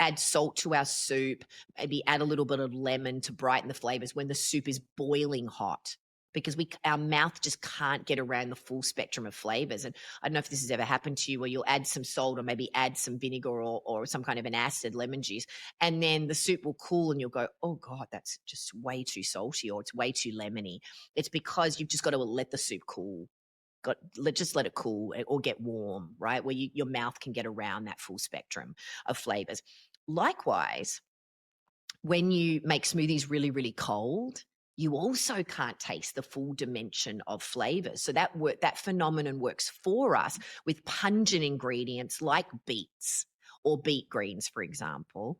add salt to our soup, maybe add a little bit of lemon to brighten the flavors when the soup is boiling hot, because our mouth just can't get around the full spectrum of flavors. And I don't know if this has ever happened to you where you'll add some salt or maybe add some vinegar or some kind of an acid, lemon juice, and then the soup will cool and you'll go, oh God, that's just way too salty or it's way too lemony. It's because you've just got to let the soup cool. Just let it cool or get warm, right? Where your mouth can get around that full spectrum of flavors. Likewise, when you make smoothies really, really cold, you also can't taste the full dimension of flavors. So that phenomenon works for us with pungent ingredients like beets or beet greens, for example.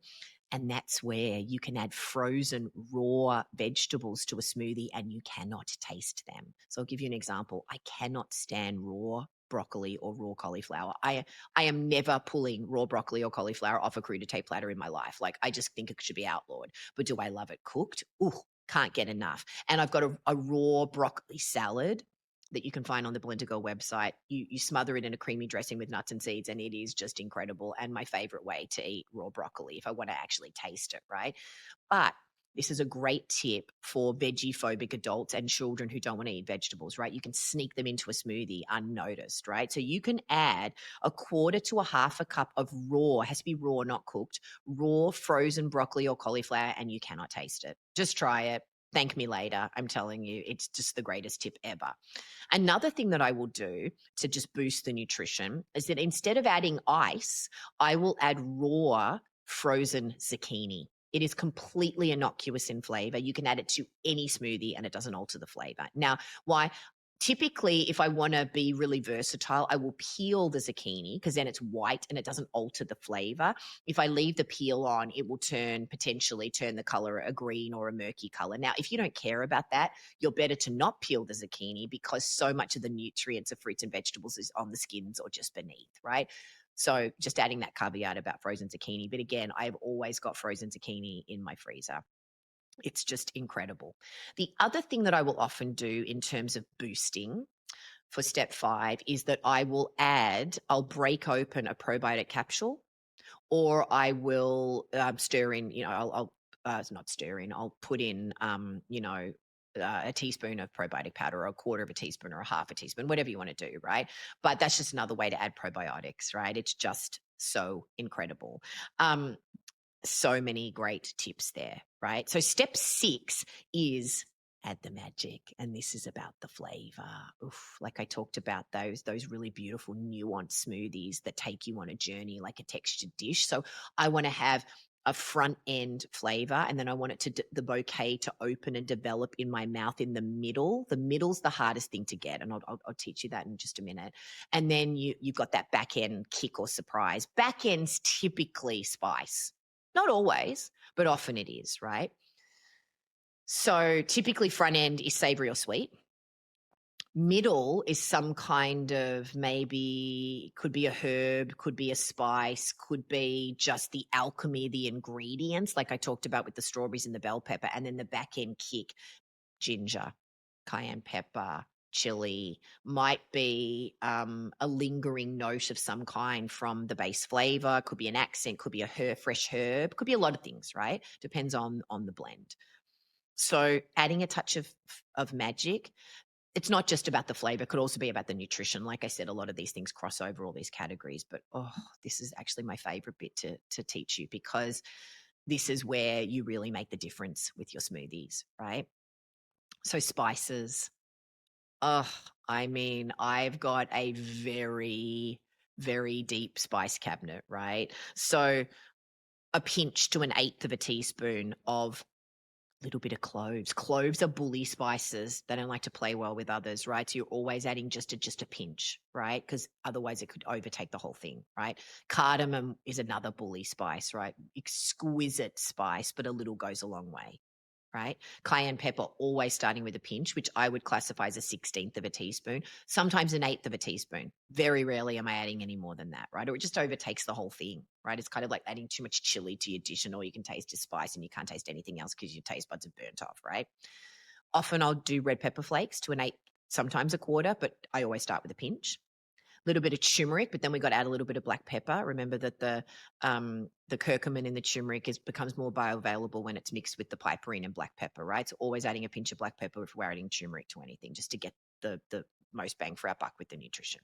And that's where you can add frozen raw vegetables to a smoothie and you cannot taste them. So I'll give you an example. I cannot stand raw broccoli or raw cauliflower. I am never pulling raw broccoli or cauliflower off a crudité platter in my life. Like, I just think it should be outlawed. But do I love it cooked? Ooh, can't get enough. And I've got a raw broccoli salad that you can find on the Blender Girl website. You smother it in a creamy dressing with nuts and seeds, and it is just incredible. And my favorite way to eat raw broccoli if I want to actually taste it, right? But this is a great tip for veggie phobic adults and children who don't want to eat vegetables, right? You can sneak them into a smoothie unnoticed, right? So you can add a quarter to a half a cup of raw, has to be raw, not cooked, raw frozen broccoli or cauliflower, and you cannot taste it. Just try it. Thank me later. I'm telling you, it's just the greatest tip ever. Another thing that I will do to just boost the nutrition is that instead of adding ice, I will add raw frozen zucchini. It is completely innocuous in flavor. You can add it to any smoothie and it doesn't alter the flavor. Now, why? Typically, if I want to be really versatile, I will peel the zucchini because then it's white and it doesn't alter the flavor. If I leave the peel on, it will potentially turn the color a green or a murky color. Now, if you don't care about that, you're better to not peel the zucchini because so much of the nutrients of fruits and vegetables is on the skins or just beneath, right? So just adding that caveat about frozen zucchini. But again, I've always got frozen zucchini in my freezer. It's just incredible. The other thing that I will often do in terms of boosting for step 5 is that I'll break open a probiotic capsule, or I will stir in, I'll not stir in, I'll put in, a teaspoon of probiotic powder or a quarter of a teaspoon or a half a teaspoon, whatever you want to do, right? But that's just another way to add probiotics, right? It's just so incredible. So many great tips there, right? So step 6 is add the magic, and this is about the flavor. Oof, like I talked about those really beautiful nuanced smoothies that take you on a journey like a textured dish. So I want to have a front end flavor, and then I want it the bouquet to open and develop in my mouth in the middle. The middle's the hardest thing to get, and I'll teach you that in just a minute. And then you've got that back end kick or surprise. Back end's typically spice. Not always, but often it is, right? So typically front end is savory or sweet. Middle is some kind of, maybe could be a herb, could be a spice, could be just the alchemy, the ingredients, like I talked about with the strawberries and the bell pepper. And then the back end kick, ginger, cayenne pepper, chili, might be a lingering note of some kind from the base flavor, could be an accent, could be a fresh herb, could be a lot of things, right? Depends on the blend. So adding a touch of magic. It's not just about the flavor, it could also be about the nutrition. Like I said, a lot of these things cross over all these categories, but this is actually my favorite bit to teach you, because this is where you really make the difference with your smoothies, right? So spices. I've got a very, very deep spice cabinet, right? So a pinch to an eighth of a teaspoon of little bit of cloves. Cloves are bully spices. They don't like to play well with others, right? So you're always adding just a pinch, right? Because otherwise it could overtake the whole thing, right? Cardamom is another bully spice, right? Exquisite spice, but a little goes a long way, right? Cayenne pepper, always starting with a pinch, which I would classify as a 16th of a teaspoon, sometimes an eighth of a teaspoon. Very rarely am I adding any more than that, right? Or it just overtakes the whole thing, right? It's kind of like adding too much chili to your dish, and all you can taste is spice and you can't taste anything else because your taste buds are burnt off, right? Often I'll do red pepper flakes to an eighth, sometimes a quarter, but I always start with a pinch. Little bit of turmeric, but then we got to add a little bit of black pepper. Remember that the curcumin in the turmeric becomes more bioavailable when it's mixed with the piperine and black pepper, right? So always adding a pinch of black pepper if we're adding turmeric to anything, just to get the most bang for our buck with the nutrition.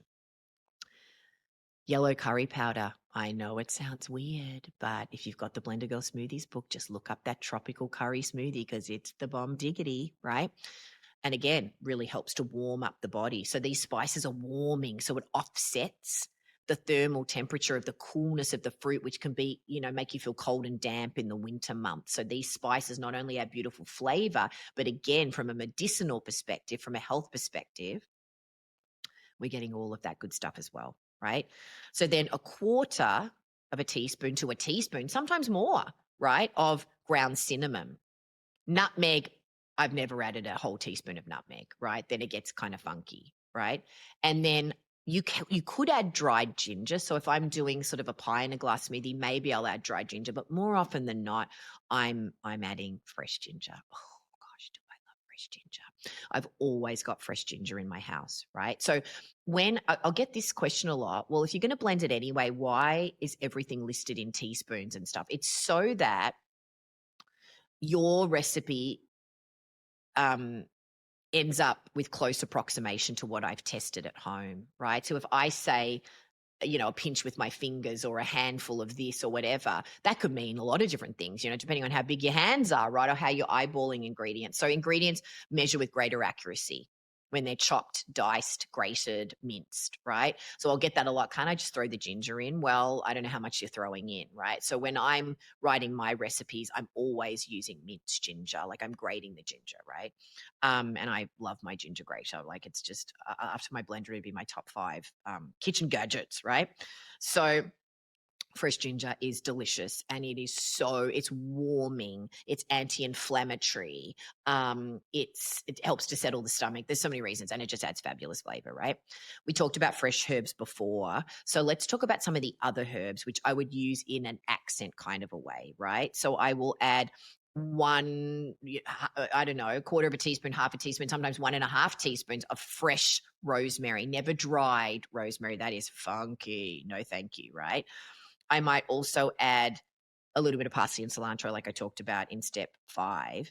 Yellow curry powder. I know it sounds weird, but if you've got the Blender Girl Smoothies book, just look up that tropical curry smoothie because it's the bomb diggity, right? And again, really helps to warm up the body. So these spices are warming, so it offsets the thermal temperature of the coolness of the fruit, which can be, make you feel cold and damp in the winter months. So these spices not only add beautiful flavor, but again, from a medicinal perspective, from a health perspective, we're getting all of that good stuff as well, right? So then a quarter of a teaspoon to a teaspoon, sometimes more, right, of ground cinnamon. Nutmeg, I've never added a whole teaspoon of nutmeg, right? Then it gets kind of funky, right? And then you could add dried ginger. So if I'm doing sort of a pie in a glass smoothie, maybe I'll add dried ginger, but more often than not, I'm adding fresh ginger. Oh gosh, do I love fresh ginger? I've always got fresh ginger in my house, right? So when I'll get this question a lot, well, if you're going to blend it anyway, why is everything listed in teaspoons and stuff? It's so that your recipe um, ends up with close approximation to what I've tested at home, right? So if I say, a pinch with my fingers or a handful of this or whatever, that could mean a lot of different things, depending on how big your hands are, right? Or how you're eyeballing ingredients. So ingredients measure with greater accuracy when they're chopped, diced, grated, minced, right? So I'll get that a lot. Can't I just throw the ginger in? Well, I don't know how much you're throwing in, right? So when I'm writing my recipes, I'm always using minced ginger, like I'm grating the ginger, right? And I love my ginger grater. Like it's just after my blender, it'd be my top 5 kitchen gadgets, right? So fresh ginger is delicious, and it's warming, it's anti-inflammatory, it helps to settle the stomach. There's so many reasons, and it just adds fabulous flavor, right? We talked about fresh herbs before, so let's talk about some of the other herbs which I would use in an accent kind of a way, right? So I will add I don't know, a quarter of a teaspoon, half a teaspoon, sometimes 1.5 teaspoons of fresh rosemary, never dried rosemary. That is funky. No, thank you, right? I might also add a little bit of parsley and cilantro, like I talked about in step 5.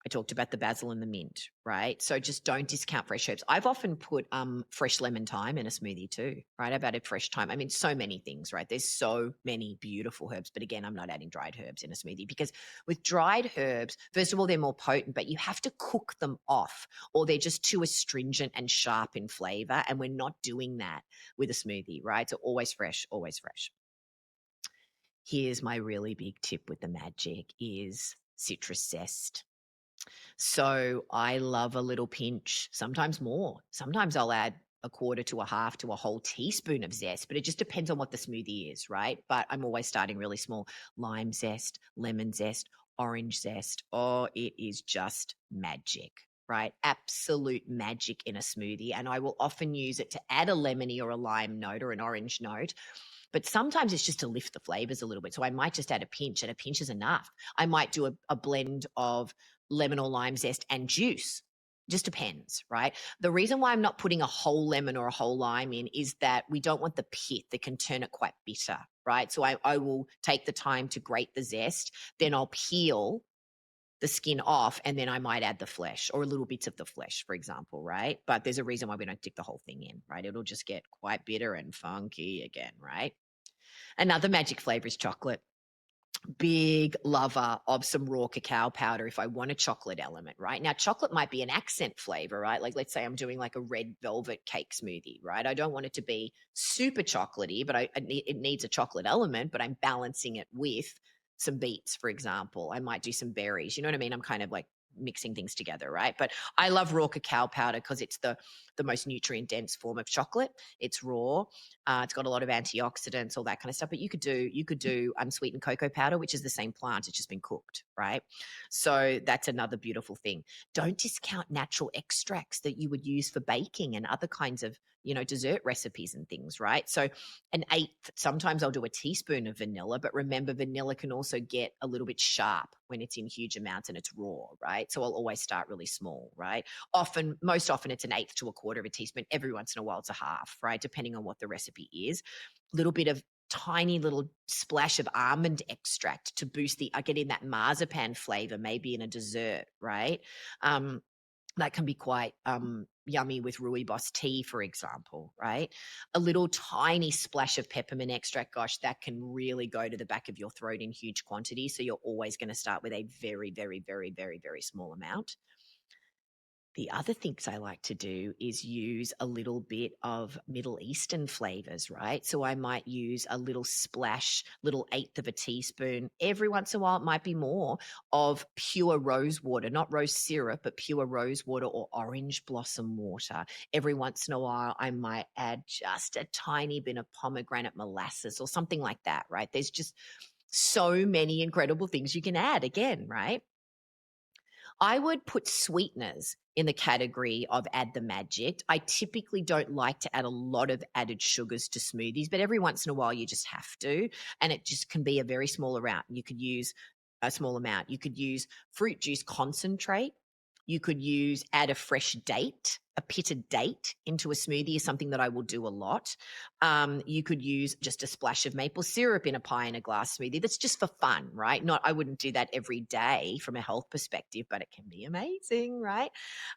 I talked about the basil and the mint, right? So just don't discount fresh herbs. I've often put fresh lemon thyme in a smoothie too, right? I've added fresh thyme. I mean, so many things, right? There's so many beautiful herbs. But again, I'm not adding dried herbs in a smoothie because with dried herbs, first of all, they're more potent, but you have to cook them off or they're just too astringent and sharp in flavor. And we're not doing that with a smoothie, right? So always fresh, always fresh. Here's my really big tip with the magic is citrus zest. So I love a little pinch, sometimes more. Sometimes I'll add a quarter to a half to a whole teaspoon of zest, but it just depends on what the smoothie is, right? But I'm always starting really small. Lime zest, lemon zest, orange zest. Oh, it is just magic, right? Absolute magic in a smoothie. And I will often use it to add a lemony or a lime note or an orange note. But sometimes it's just to lift the flavors a little bit. So I might just add a pinch, and a pinch is enough. I might do a blend of lemon or lime zest and juice. Just depends, right? The reason why I'm not putting a whole lemon or a whole lime in is that we don't want the pit that can turn it quite bitter, right? So I will take the time to grate the zest, then I'll peel the skin off, and then I might add the flesh or little bits of the flesh, for example, right? But there's a reason why we don't stick the whole thing in, right? It'll just get quite bitter and funky again, right? Another magic flavor is chocolate. Big lover of some raw cacao powder if I want a chocolate element, right? Now, chocolate might be an accent flavor, right? Like, let's say I'm doing like a red velvet cake smoothie, right? I don't want it to be super chocolatey, but it needs a chocolate element, but I'm balancing it with some beets, for example. I might do some berries. You know what I mean? I'm kind of like mixing things together, right? But I love raw cacao powder because it's the most nutrient dense form of chocolate. It's raw. It's got a lot of antioxidants, all that kind of stuff. But you could do unsweetened cocoa powder, which is the same plant. It's just been cooked, right? So that's another beautiful thing. Don't discount natural extracts that you would use for baking and other kinds of dessert recipes and things, right? So an eighth, sometimes I'll do a teaspoon of vanilla, but remember vanilla can also get a little bit sharp when it's in huge amounts and it's raw, right? So I'll always start really small, right? Most often it's an eighth to a quarter of a teaspoon. Every once in a while it's a half, right? Depending on what the recipe is. A little bit of tiny little splash of almond extract to boost get in that marzipan flavor, maybe in a dessert, right? That can be quite yummy with rooibos tea, for example, right? A little tiny splash of peppermint extract, gosh, that can really go to the back of your throat in huge quantities. So you're always going to start with a very, very, very, very, very small amount. The other things I like to do is use a little bit of Middle Eastern flavors, right? So I might use a little splash, little eighth of a teaspoon. Every once in a while, it might be more of pure rose water, not rose syrup, but pure rose water or orange blossom water. Every once in a while, I might add just a tiny bit of pomegranate molasses or something like that, right? There's just so many incredible things you can add again, right? I would put sweeteners in the category of add the magic. I typically don't like to add a lot of added sugars to smoothies, but every once in a while you just have to, and it just can be a very small amount. You could use a small amount. You could use fruit juice concentrate. You could add a fresh date, a pitted date into a smoothie is something that I will do a lot. You could use just a splash of maple syrup in a pie in a glass smoothie. That's just for fun, right? I wouldn't do that every day from a health perspective, but it can be amazing, right?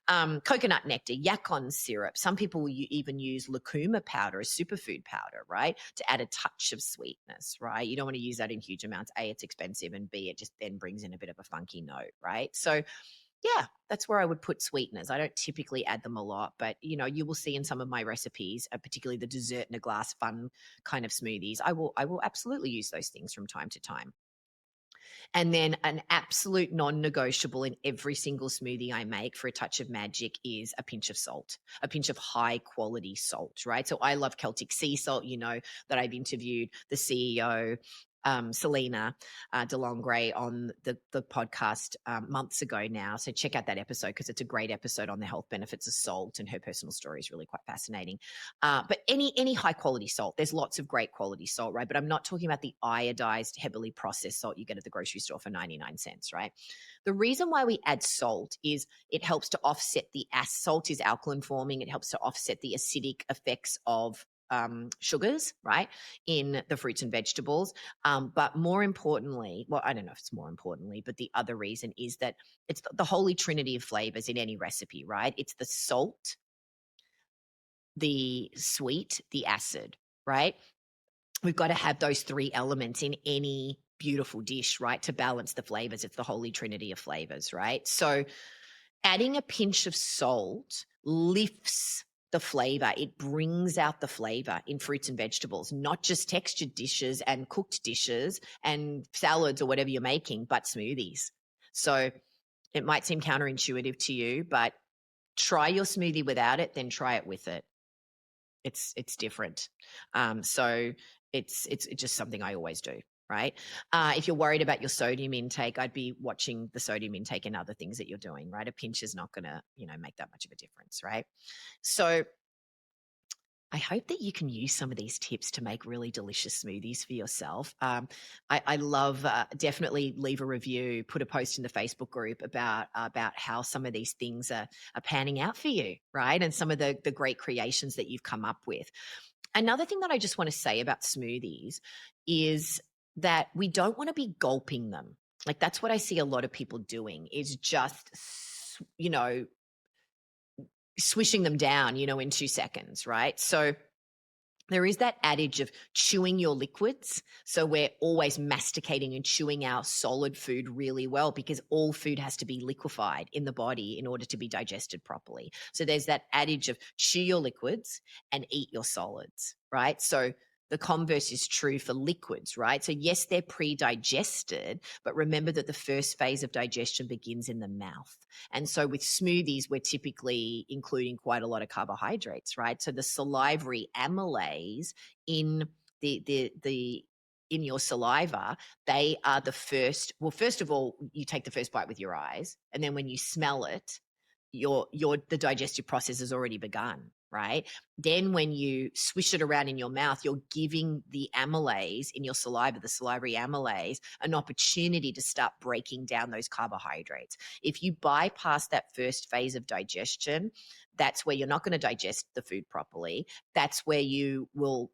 Coconut nectar, yacon syrup. Some people will even use lucuma powder, a superfood powder, right, to add a touch of sweetness, right? You don't want to use that in huge amounts. A, it's expensive, and B, it just then brings in a bit of a funky note, right? So yeah, that's where I would put sweeteners. I don't typically add them a lot, but you will see in some of my recipes, particularly the dessert in a glass fun kind of smoothies, I will absolutely use those things from time to time. And then an absolute non-negotiable in every single smoothie I make for a touch of magic is a pinch of salt, a pinch of high quality salt, right? So I love Celtic sea salt. You know that I've interviewed the CEO, Selena DeLongre, on the podcast months ago now. So check out that episode because it's a great episode on the health benefits of salt, and her personal story is really quite fascinating. But any high quality salt, there's lots of great quality salt, right? But I'm not talking about the iodized, heavily processed salt you get at the grocery store for 99 cents, right? The reason why we add salt is it helps to offset salt is alkaline forming. It helps to offset the acidic effects of sugars, right, in the fruits and vegetables. But more importantly, well, I don't know if it's more importantly, but the other reason is that it's the holy trinity of flavors in any recipe, right? It's the salt, the sweet, the acid, right? We've got to have those three elements in any beautiful dish, right, to balance the flavors. It's the holy trinity of flavors, right? So adding a pinch of salt lifts the flavor. It brings out the flavor in fruits and vegetables, not just textured dishes and cooked dishes and salads or whatever you're making, but smoothies. So it might seem counterintuitive to you, but try your smoothie without it, then try it with it. It's different. So it's just something I always do, right? If you're worried about your sodium intake, I'd be watching the sodium intake and other things that you're doing, right? A pinch is not going to, make that much of a difference, right? So I hope that you can use some of these tips to make really delicious smoothies for yourself. I love definitely leave a review, put a post in the Facebook group about how some of these things are panning out for you, right? And some of the great creations that you've come up with. Another thing that I just want to say about smoothies is that we don't want to be gulping them. Like that's what I see a lot of people doing is just, swishing them down, in 2 seconds, right? So there is that adage of chewing your liquids. So we're always masticating and chewing our solid food really well because all food has to be liquefied in the body in order to be digested properly. So there's that adage of chew your liquids and eat your solids, right? So the converse is true for liquids, right? So yes, they're pre-digested, but remember that the first phase of digestion begins in the mouth. And so with smoothies, we're typically including quite a lot of carbohydrates, right? So the salivary amylase in in your saliva, they are the first. Well, first of all, you take the first bite with your eyes, and then when you smell it, the digestive process has already begun, right? Then when you swish it around in your mouth, you're giving the amylase in your saliva, the salivary amylase, an opportunity to start breaking down those carbohydrates. If you bypass that first phase of digestion, that's where you're not going to digest the food properly. That's where you will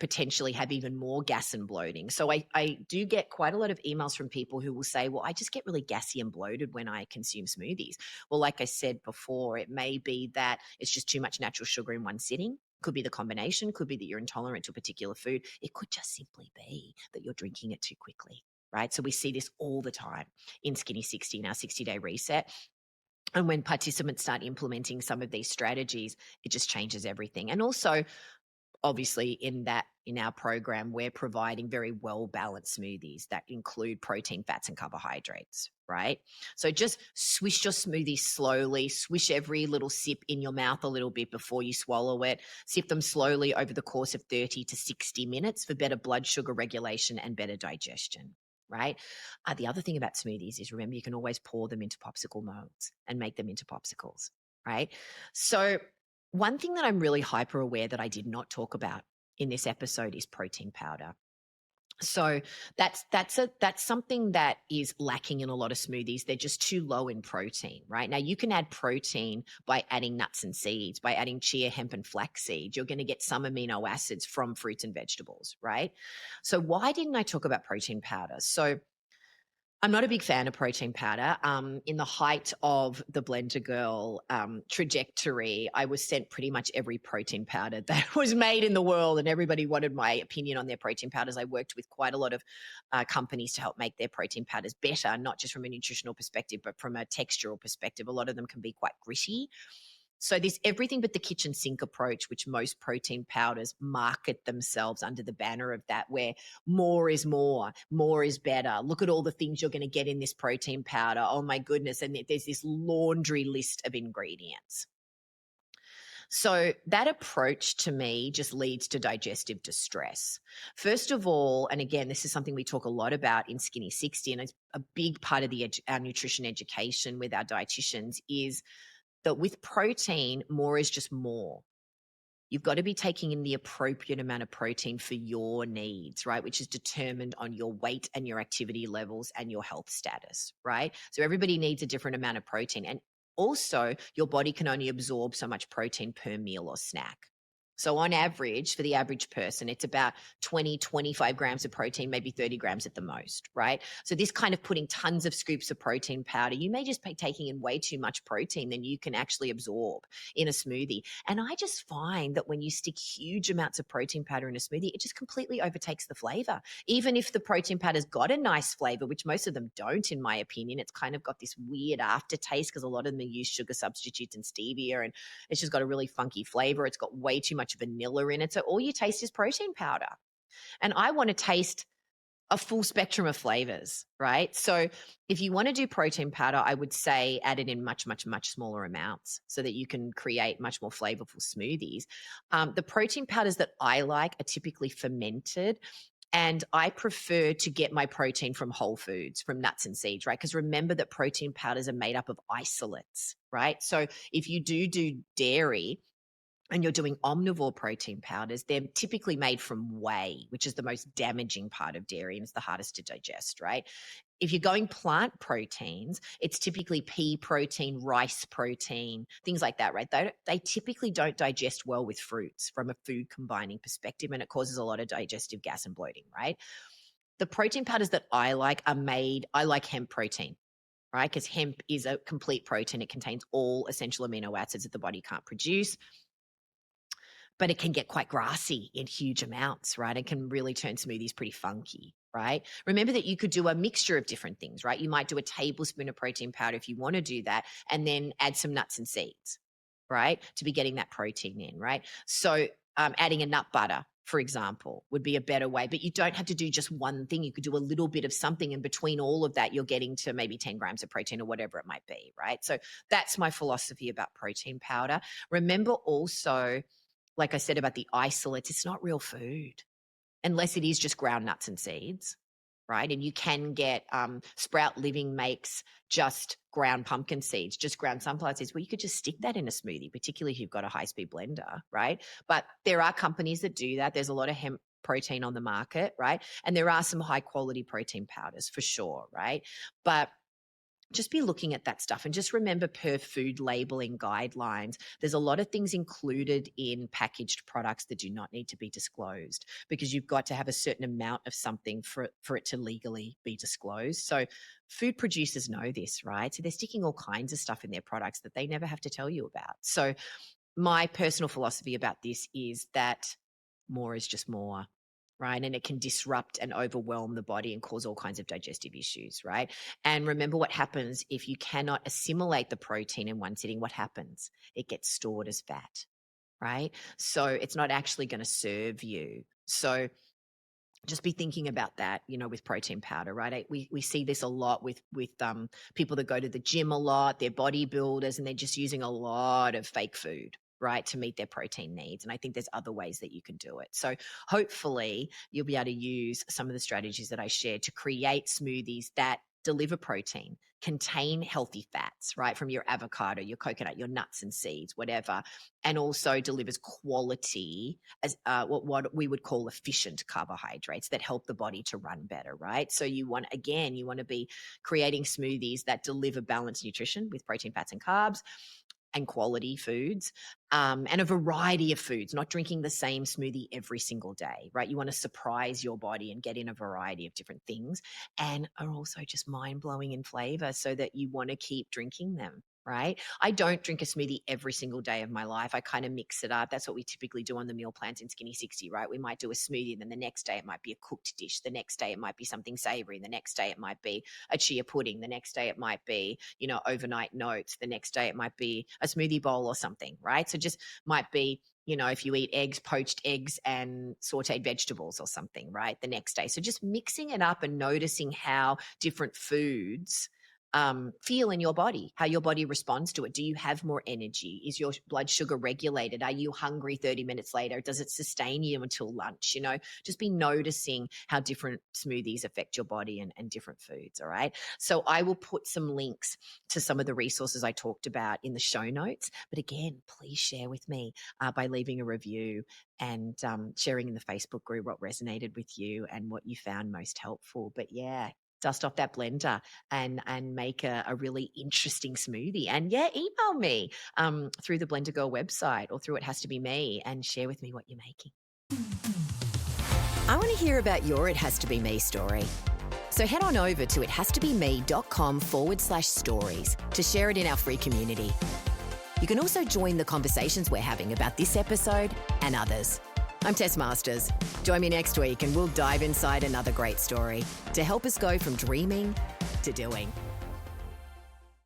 potentially have even more gas and bloating. So I do get quite a lot of emails from people who will say, well, I just get really gassy and bloated when I consume smoothies. Well, like I said before, it may be that it's just too much natural sugar in one sitting. Could be the combination, could be that you're intolerant to a particular food. It could just simply be that you're drinking it too quickly, right? So we see this all the time in Skinny 60, in our 60-day reset. And when participants start implementing some of these strategies, it just changes everything. And also, obviously in our program, we're providing very well-balanced smoothies that include protein, fats, and carbohydrates, right? So just swish your smoothie slowly, swish every little sip in your mouth a little bit before you swallow it. Sip them slowly over the course of 30 to 60 minutes for better blood sugar regulation and better digestion, right? The other thing about smoothies is, remember, you can always pour them into popsicle molds and make them into popsicles, right? So one thing that I'm really hyper aware that I did not talk about in this episode is protein powder. So that's something that is lacking in a lot of smoothies. They're just too low in protein, right? Now you can add protein by adding nuts and seeds, by adding chia, hemp, and flaxseed. You're going to get some amino acids from fruits and vegetables, right? So why didn't I talk about protein powder? So I'm not a big fan of protein powder. In the height of the Blender Girl trajectory, I was sent pretty much every protein powder that was made in the world, and everybody wanted my opinion on their protein powders. I worked with quite a lot of companies to help make their protein powders better, not just from a nutritional perspective, but from a textural perspective. A lot of them can be quite gritty. So this everything but the kitchen sink approach, which most protein powders market themselves under the banner of that, where more is more is better. Look at all the things you're going to get in this protein powder. Oh my goodness. And there's this laundry list of ingredients. So that approach to me just leads to digestive distress. First of all, and again, this is something we talk a lot about in Skinny 60, and it's a big part of our nutrition education with our dietitians, is that with protein, more is just more. You've got to be taking in the appropriate amount of protein for your needs, right? Which is determined on your weight and your activity levels and your health status, right? So everybody needs a different amount of protein. And also, your body can only absorb so much protein per meal or snack. So on average, for the average person, it's about 20, 25 grams of protein, maybe 30 grams at the most, right? So this kind of putting tons of scoops of protein powder, you may just be taking in way too much protein than you can actually absorb in a smoothie. And I just find that when you stick huge amounts of protein powder in a smoothie, it just completely overtakes the flavor. Even if the protein powder's got a nice flavor, which most of them don't, in my opinion, it's kind of got this weird aftertaste because a lot of them use sugar substitutes and stevia, and it's just got a really funky flavor. It's got way too much vanilla in it. So all you taste is protein powder. And I want to taste a full spectrum of flavors, right? So if you want to do protein powder, I would say add it in much, much, much smaller amounts so that you can create much more flavorful smoothies. The protein powders that I like are typically fermented. And I prefer to get my protein from whole foods, from nuts and seeds, right? Because remember that protein powders are made up of isolates, right? So if you do dairy, and you're doing omnivore protein powders, they're typically made from whey, which is the most damaging part of dairy and it's the hardest to digest, right? If you're going plant proteins, it's typically pea protein, rice protein, things like that, right? They typically don't digest well with fruits from a food combining perspective, and it causes a lot of digestive gas and bloating, right? The protein powders that I like I like hemp protein, right? Because hemp is a complete protein. It contains all essential amino acids that the body can't produce, but it can get quite grassy in huge amounts, right? It can really turn smoothies pretty funky, right? Remember that you could do a mixture of different things, right? You might do a tablespoon of protein powder if you want to do that, and then add some nuts and seeds, right? To be getting that protein in, right? So adding a nut butter, for example, would be a better way, but you don't have to do just one thing. You could do a little bit of something, and between all of that, you're getting to maybe 10 grams of protein or whatever it might be, right? So that's my philosophy about protein powder. Remember also, like I said about the isolates, it's not real food unless it is just ground nuts and seeds, right? And you can get Sprout Living makes just ground pumpkin seeds, just ground sunflower seeds. Well, you could just stick that in a smoothie, particularly if you've got a high-speed blender, right? But there are companies that do that. There's a lot of hemp protein on the market, right? And there are some high-quality protein powders for sure, right? But just be looking at that stuff, and just remember, per food labeling guidelines, there's a lot of things included in packaged products that do not need to be disclosed, because you've got to have a certain amount of something for it to legally be disclosed. So food producers know this, right? So they're sticking all kinds of stuff in their products that they never have to tell you about. So my personal philosophy about this is that more is just more, right? And it can disrupt and overwhelm the body and cause all kinds of digestive issues, right? And remember what happens if you cannot assimilate the protein in one sitting. What happens? It gets stored as fat, right? So it's not actually going to serve you. So just be thinking about that, with protein powder, right? We see this a lot with people that go to the gym a lot, they're bodybuilders, and they're just using a lot of fake food, right, to meet their protein needs. And I think there's other ways that you can do it. So hopefully you'll be able to use some of the strategies that I shared to create smoothies that deliver protein, contain healthy fats, right, from your avocado, your coconut, your nuts and seeds, whatever, and also delivers quality as what we would call efficient carbohydrates that help the body to run better, right? So you want to be creating smoothies that deliver balanced nutrition with protein, fats, and carbs and quality foods, and a variety of foods, not drinking the same smoothie every single day, right? You want to surprise your body and get in a variety of different things, and are also just mind-blowing in flavor so that you want to keep drinking them. Right. I don't drink a smoothie every single day of my life. I kind of mix it up. That's what we typically do on the meal plans in Skinny 60, right? We might do a smoothie, and then the next day it might be a cooked dish. The next day it might be something savory. The next day it might be a chia pudding. The next day it might be, overnight oats. The next day it might be a smoothie bowl or something, right? So just might be, if you eat eggs, poached eggs and sauteed vegetables or something, right? The next day. So just mixing it up and noticing how different foods feel in your body, how your body responds to it. Do you have more energy? Is your blood sugar regulated? Are you hungry 30 minutes later? Does it sustain you until lunch? Just be noticing how different smoothies affect your body and different foods. All right. So I will put some links to some of the resources I talked about in the show notes. But again, please share with me by leaving a review and sharing in the Facebook group what resonated with you and what you found most helpful. But yeah, dust off that blender and make a really interesting smoothie. And yeah, email me through the Blender Girl website or through It Has to Be Me and share with me what you're making. I want to hear about your It Has to Be Me story. So head on over to ithastobeme.com/stories to share it in our free community. You can also join the conversations we're having about this episode and others. I'm Tess Masters. Join me next week and we'll dive inside another great story to help us go from dreaming to doing.